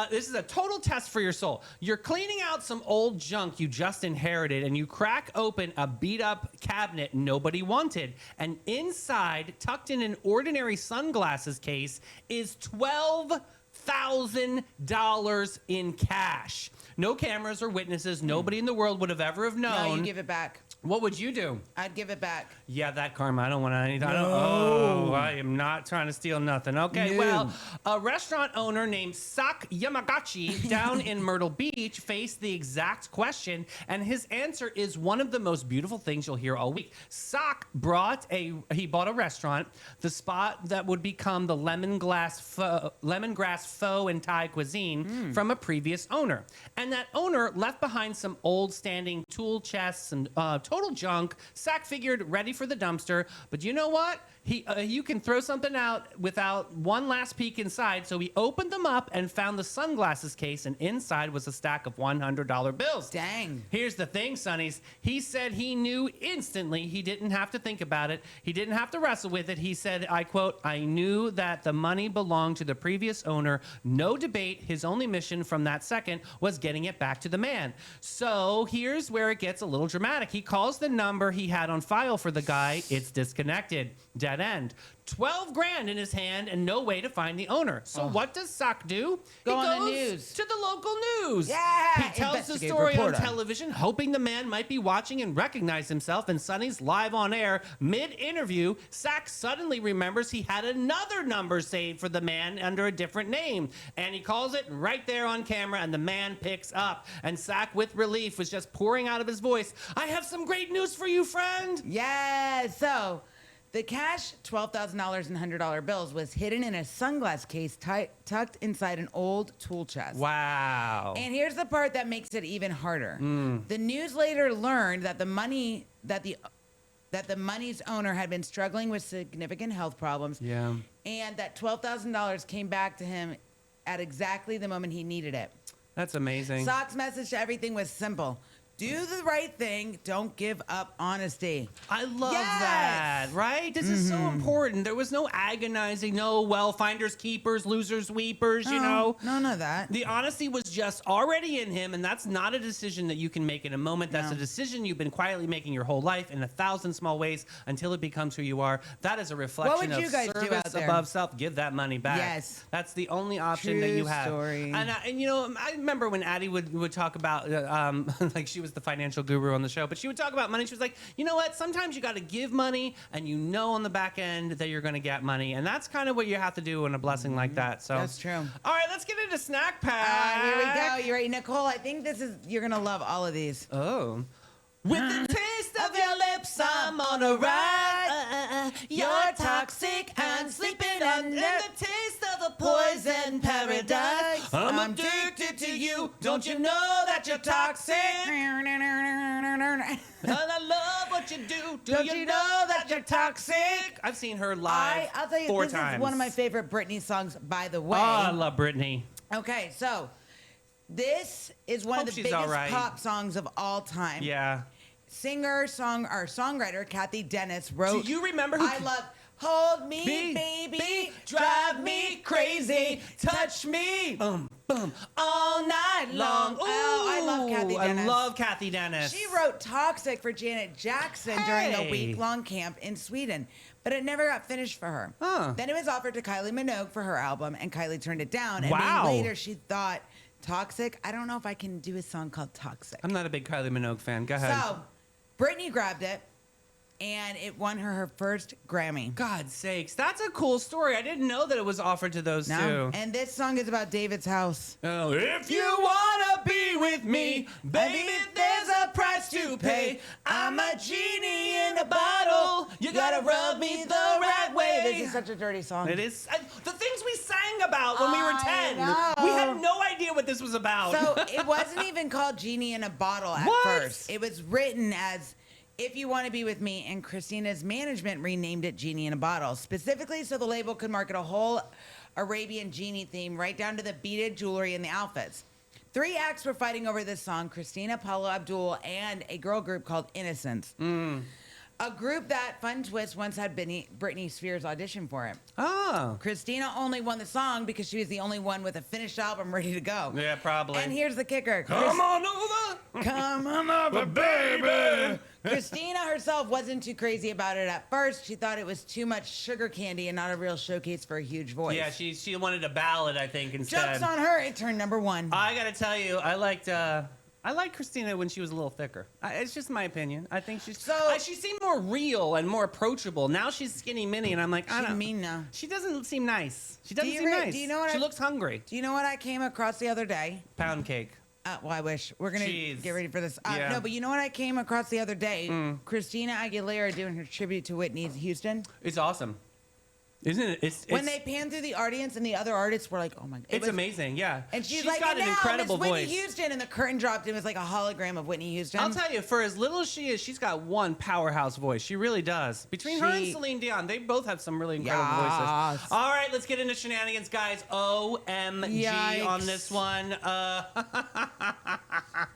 A: this is a total test for your soul. You're cleaning out some old junk you just inherited, and you crack open a beat-up cabinet nobody wanted. And inside, tucked in an ordinary sunglasses case, is $12,000 in cash. No cameras or witnesses. Nobody in the world would have ever have known.
B: No, you give it back.
A: What would you do?
B: I'd give it back.
A: Yeah, that karma. I don't want to. I am not trying to steal nothing. Okay,
B: No.
A: well, a restaurant owner named Sak Yamagachi down in Myrtle Beach faced the exact question, and his answer is one of the most beautiful things you'll hear all week. Sak bought a restaurant, the spot that would become the lemongrass pho and Thai cuisine from a previous owner. And that owner left behind some old standing tool chests and total junk. Sak figured ready for the dumpster, but you know what? You can throw something out without one last peek inside, so he opened them up and found the sunglasses case, and inside was a stack of $100 bills.
B: Dang.
A: Here's the thing, Sonnies. He said he knew instantly. He didn't have to think about it. He didn't have to wrestle with it. He said, I quote, "I knew that the money belonged to the previous owner. No debate. His only mission from that second was getting it back to the man." So here's where it gets a little dramatic. He calls the number he had on file for the guy. It's disconnected. Dead end. 12 grand in his hand and no way to find the owner. So what does Sak do?
B: Go
A: he
B: on
A: goes
B: the news.
A: to the local news.
B: Yeah,
A: He tells the
B: investigative
A: story
B: reporter.
A: on television, hoping the man might be watching and recognize himself. And Sonny's live on air. Mid-interview, Sak suddenly remembers he had another number saved for the man under a different name. And he calls it right there on camera, and the man picks up. And Sak, with relief, was just pouring out of his voice, "I have some great news for you, friend."
B: Yeah, so the cash, $12,000 in $100 bills, was hidden in a sunglass case tucked inside an old tool chest.
A: Wow.
B: And here's the part that makes it even harder. The news later learned that the money's owner had been struggling with significant health problems.
A: Yeah.
B: And that $12,000 came back to him at exactly the moment he needed it.
A: That's amazing.
B: Sak's message to everything was simple. Do the right thing. Don't give up honesty.
A: I love
B: Yes!
A: that, right? This is so important. There was no agonizing, no, well, finders, keepers, losers, weepers, you know?
B: No, none of that.
A: The honesty was just already in him, and that's not a decision that you can make in a moment. That's
B: No.
A: a decision you've been quietly making your whole life in 1,000 small ways until it becomes who you are. That is a reflection
B: would you
A: of
B: guys do
A: service
B: out there?
A: above self. Give that money back.
B: Yes.
A: That's the only option that
B: True
A: you have.
B: story.
A: And you know, I remember when Addie would talk about, like she was the financial guru on the show, but she would talk about money. She was like, you know what? Sometimes you got to give money, and you know on the back end that you're going to get money, and that's kind of what you have to do in a blessing like that. So
B: That's true.
A: All right, let's get into snack pack.
B: Here we go. You ready, Nicole? I think you're going to love all of these.
A: Oh. With the taste of your lips, I'm on a ride. You're toxic and sleeping under the taste of the poison paradise. I'm addicted to you. Don't you know that you're toxic? And I love what you do. Do you know that you're toxic? I've seen her live
B: I'll tell you,
A: 4
B: this
A: times.
B: is one of my favorite Britney songs, by the way.
A: Oh, I love Britney.
B: Okay, so this is one
A: Hope
B: of the
A: she's
B: biggest
A: all right.
B: pop songs of all time.
A: Yeah.
B: Songwriter Kathy Dennis wrote.
A: Do you remember who?
B: I love Hold Me, Baby, Drive Me Crazy, Touch Me,
A: Boom, boom, all night long. Ooh,
B: I love Kathy Dennis.
A: I love Kathy Dennis.
B: She wrote Toxic for Janet Jackson during
A: Hey.
B: a week-long camp in Sweden, but it never got finished for her.
A: Huh.
B: Then it was offered to Kylie Minogue for her album, and Kylie turned it down. And
A: Wow.
B: then later she thought, Toxic? I don't know if I can do a song called Toxic.
A: I'm not a big Kylie Minogue fan. Go ahead.
B: So, Britney grabbed it, and it won her first Grammy.
A: God's sakes, that's a cool story. I didn't know that it was offered to those two.
B: And this song is about David's house.
A: Oh, if you wanna be with me, baby, there's a price to pay. I'm a genie in a bottle. You gotta rub me the right way.
B: This is such a dirty song.
A: It is the things we sang about when we were
B: I
A: 10.
B: know.
A: We had no idea what this was about.
B: So it wasn't even called Genie in a Bottle at
A: What?
B: first. It was written as If You Want to Be With Me, and Christina's management renamed it Genie in a Bottle, specifically so the label could market a whole Arabian genie theme right down to the beaded jewelry and the outfits. 3 acts were fighting over this song: Christina, Paula Abdul, and a girl group called Innocence. A group that, fun twist, once had Britney Spears audition for it.
A: oh.
B: Christina only won the song because she was the only one with a finished album ready to go.
A: Yeah, probably.
B: And here's the kicker.
A: Come on over.
B: Come on over, baby. Christina herself wasn't too crazy about it at first. She thought it was too much sugar candy and not a real showcase for a huge voice.
A: Yeah, she wanted a ballad, I think, instead.
B: Jokes on her, it turned #1.
A: I gotta tell you, I liked Christina when she was a little thicker. It's just my opinion. I think she seemed more real and more approachable. Now she's skinny mini, and I'm like, I
B: She's
A: don't.
B: mean now.
A: She doesn't seem nice. She doesn't
B: you
A: seem
B: re-
A: nice.
B: do you know what
A: she
B: I-
A: looks hungry.
B: Do you know what I came across the other day?
A: Pound cake.
B: Well, I wish. We're going to
A: Jeez.
B: get ready for this.
A: Yeah.
B: No, but you know what I came across the other day? Christina Aguilera doing her tribute to Whitney Houston.
A: It's awesome, isn't it? It's
B: When they panned through the audience and the other artists were like, oh my God.
A: it's amazing. Yeah,
B: And she's
A: she's
B: like,
A: got
B: and
A: an
B: now
A: incredible
B: Miss Whitney
A: voice.
B: Houston, and the curtain dropped. And it was like a hologram of Whitney Houston.
A: I'll tell you, for as little as she is, she's got one powerhouse voice. She really does. Between her and
B: She-
A: Celine Dion, they both have some really incredible
B: Yes.
A: voices. All right, let's get into shenanigans, guys. OMG
B: Yikes.
A: on this one.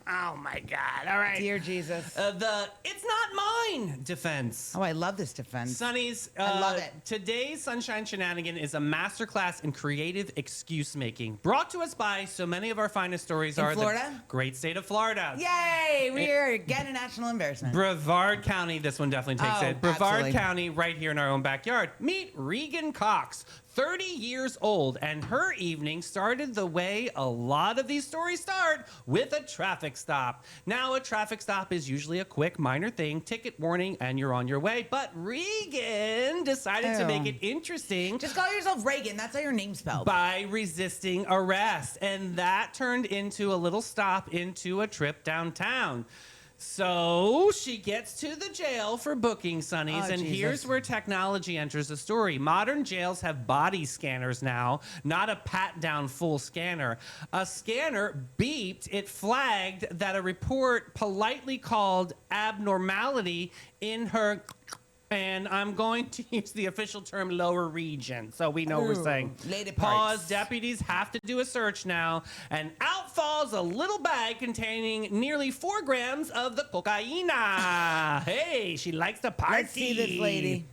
A: Oh my God! All right.
B: Dear Jesus.
A: The "It's not mine" defense.
B: Oh, I love this defense.
A: Sonny's,
B: I love it.
A: Today's Sunshine Shenanigan is a masterclass in creative excuse making, brought to us by so many of our finest stories
B: In
A: are
B: Florida?
A: the great state of Florida.
B: Yay! We are again a national embarrassment.
A: Brevard County, this one definitely takes
B: Oh,
A: it. Brevard
B: absolutely.
A: County, right here in our own backyard. Meet Regan Cox, 30 years old, and her evening started the way a lot of these stories start, with a traffic stop. Now, a traffic stop is usually a quick, minor thing, ticket warning, and you're on your way. But Regan decided to
B: Ew.
A: make it interesting
B: Just call yourself Reagan. That's how your name's spelled.
A: by resisting arrest. And that turned into a little stop into a trip downtown. So she gets to the jail for booking Sonny's,
B: Oh,
A: and
B: Jesus.
A: here's where technology enters the story. Modern jails have body scanners now, not a pat-down full scanner. A scanner beeped, it flagged that a report politely called abnormality in her, and I'm going to use the official term, lower region, so we know what we're
B: Ooh,
A: saying.
B: lady
A: Pause.
B: parts.
A: Deputies have to do a search now, and out falls a little bag containing nearly 4 grams of the cocaina. Hey, she likes to party.
B: Let's see this lady.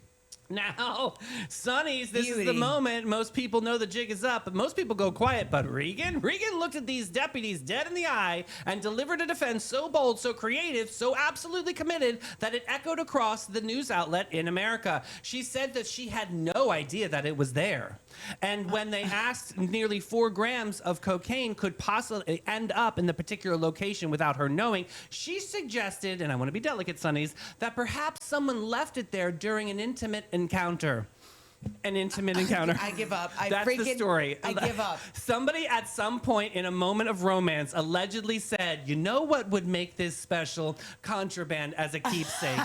A: Now, Sonny's, this is the
B: Beauty.
A: moment. Most people know the jig is up, but most people go quiet. But Regan looked at these deputies dead in the eye and delivered a defense so bold, so creative, so absolutely committed that it echoed across the news outlet in America. She said that she had no idea that it was there. And when they asked nearly 4 grams of cocaine could possibly end up in the particular location without her knowing, she suggested, and I want to be delicate, Sonnies, that perhaps someone left it there during an intimate encounter. An intimate encounter.
B: I give up.
A: That's the story.
B: I give up.
A: Somebody at some point in a moment of romance allegedly said, you know what would make this special? Contraband as a keepsake.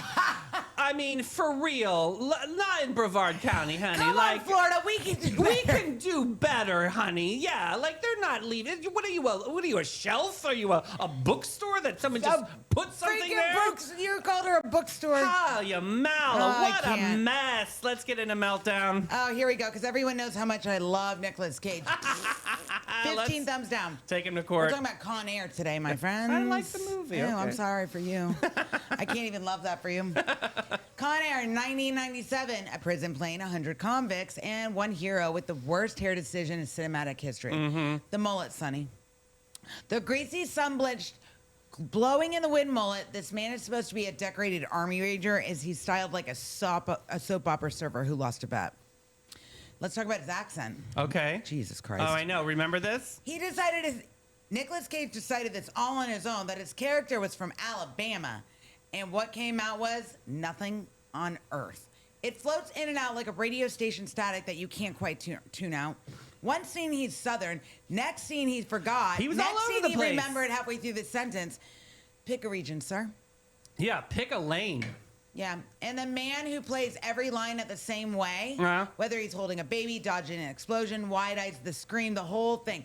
A: I mean, for real, not in Brevard County, honey.
B: Come on, Florida, we can do better.
A: We can do better, honey. Yeah, like they're not leaving. What are you, a shelf? Are you a bookstore that someone just put something
B: Freaking
A: there?
B: books. You called her a bookstore.
A: Ah, you Mala,
B: Oh, I
A: what a
B: can't.
A: mess. Let's get into Meltdown.
B: Oh, here we go, because everyone knows how much I love Nicolas Cage. 15
A: Let's
B: thumbs down.
A: take him to
B: We're
A: court.
B: talking about Con Air today, my friends.
A: I like the movie,
B: Yeah,
A: okay.
B: I'm sorry for you. I can't even love that for you. Con Air, 1997, a prison plane, 100 convicts, and one hero with the worst hair decision in cinematic history.
A: Mm-hmm.
B: The mullet, Sonny. The greasy, sun-bleached, blowing in the wind mullet, this man is supposed to be a decorated army ranger as he's styled like a soap opera surfer who lost a bet. Let's talk about his accent.
A: Okay.
B: Jesus Christ.
A: Oh, I know. Remember this?
B: Nicolas Cage decided this all on his own, that his character was from Alabama. And what came out was nothing on earth. It floats in and out like a radio station static that you can't quite tune out. One scene he's Southern, next scene he forgot.
A: He was
B: next
A: all over
B: scene
A: the
B: he
A: place.
B: remembered halfway through the sentence. Pick a region, sir.
A: Yeah, pick a lane.
B: Yeah, and the man who plays every line at the same way,
A: Uh-huh.
B: whether he's holding a baby, dodging an explosion, wide eyes, the scream, the whole thing.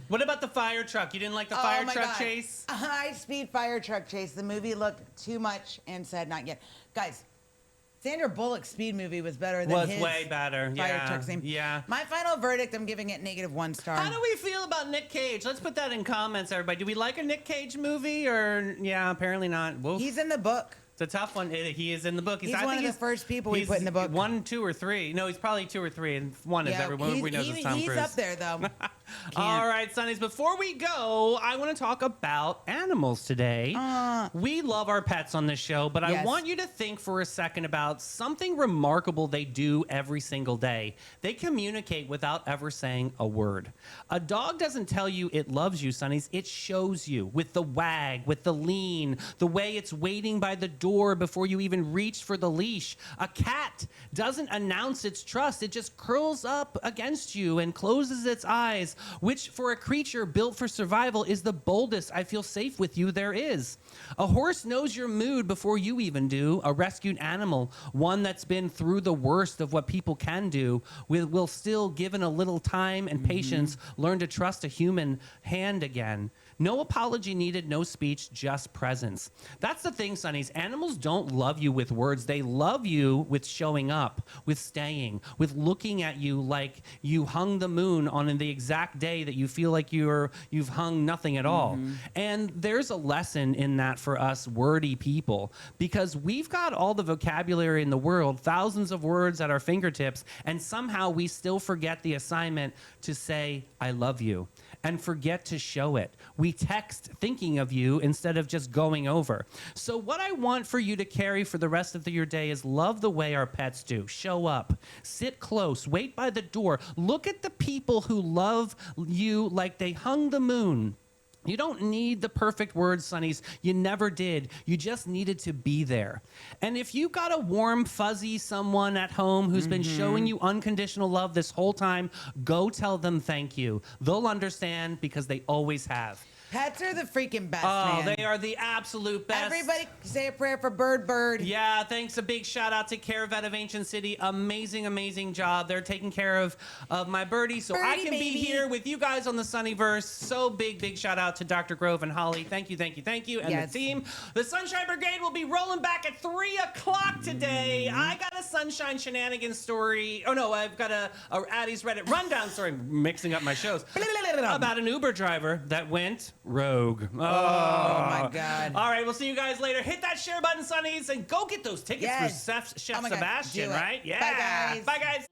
A: What about the fire truck? You didn't like the
B: Oh
A: fire
B: my
A: truck
B: God.
A: chase?
B: A high-speed fire truck chase. The movie looked too much and said not yet. Guys, Sandra Bullock's Speed movie was better than
A: Was
B: his
A: way better.
B: fire
A: Yeah,
B: truck scene.
A: yeah.
B: My final verdict, I'm giving it -1 star.
A: How do we feel about Nick Cage? Let's put that in comments, everybody. Do we like a Nick Cage movie or, yeah, apparently not. Woof.
B: He's in the book.
A: It's a tough one. He is in the book.
B: He's
A: I
B: one
A: think
B: of the first people we put in the book.
A: 1, 2, or 3. No, he's probably 2 or 3, and 1 is everyone. We know is Tom
B: he's
A: Cruise.
B: up there, though.
A: All right, Sonnies, before we go, I want to talk about animals today. We love our pets on this show, but I
B: Yes.
A: want you to think for a second about something remarkable they do every single day. They communicate without ever saying a word. A dog doesn't tell you it loves you, Sonnies. It shows you with the wag, with the lean, the way it's waiting by the door before you even reach for the leash. A cat doesn't announce its trust. It just curls up against you and closes its eyes, which for a creature built for survival is the boldest I feel safe with you there is. A horse knows your mood before you even do. A rescued animal, one that's been through the worst of what people can do, will still, given a little time and patience, learn to trust a human hand again. No apology needed, no speech, just presence. That's the thing, Sonnies. Animals don't love you with words. They love you with showing up, with staying, with looking at you like you hung the moon on the exact day that you feel like you've hung nothing at all. And there's a lesson in that for us wordy people, because we've got all the vocabulary in the world, thousands of words at our fingertips, and somehow we still forget the assignment to say, I love you, and forget to show it. We text thinking of you instead of just going over. So what I want for you to carry for the rest of your day is love the way our pets do. Show up, sit close, wait by the door. Look at the people who love you like they hung the moon. You don't need the perfect words, Sonnies. You never did. You just needed to be there. And if you got a warm, fuzzy someone at home who's been showing you unconditional love this whole time, go tell them thank you. They'll understand because they always have.
B: Pets are the freaking best,
A: Oh,
B: man.
A: they are the absolute best.
B: Everybody say a prayer for Bird.
A: Yeah, thanks. A big shout out to Care Vet of Ancient City. Amazing job. They're taking care of my birdie, so I
B: Birdie,
A: can
B: baby.
A: be here with you guys on the Sunnyverse. So big shout out to Dr. Grove and Holly. Thank you. And
B: Yes.
A: the team. The Sunshine Brigade will be rolling back at 3 o'clock today. I got a Sunshine Shenanigans story. Oh, no, I've got a Addie's Reddit rundown story. Mixing up my shows. About an Uber driver that went rogue.
B: Oh, my God.
A: All right, we'll see you guys later. Hit that share button, Sonnies, and go get those tickets
B: Yes.
A: for Chef
B: Oh my God,
A: Sebastian,
B: do it.
A: right? Yeah.
B: Bye, guys.
A: Bye, guys.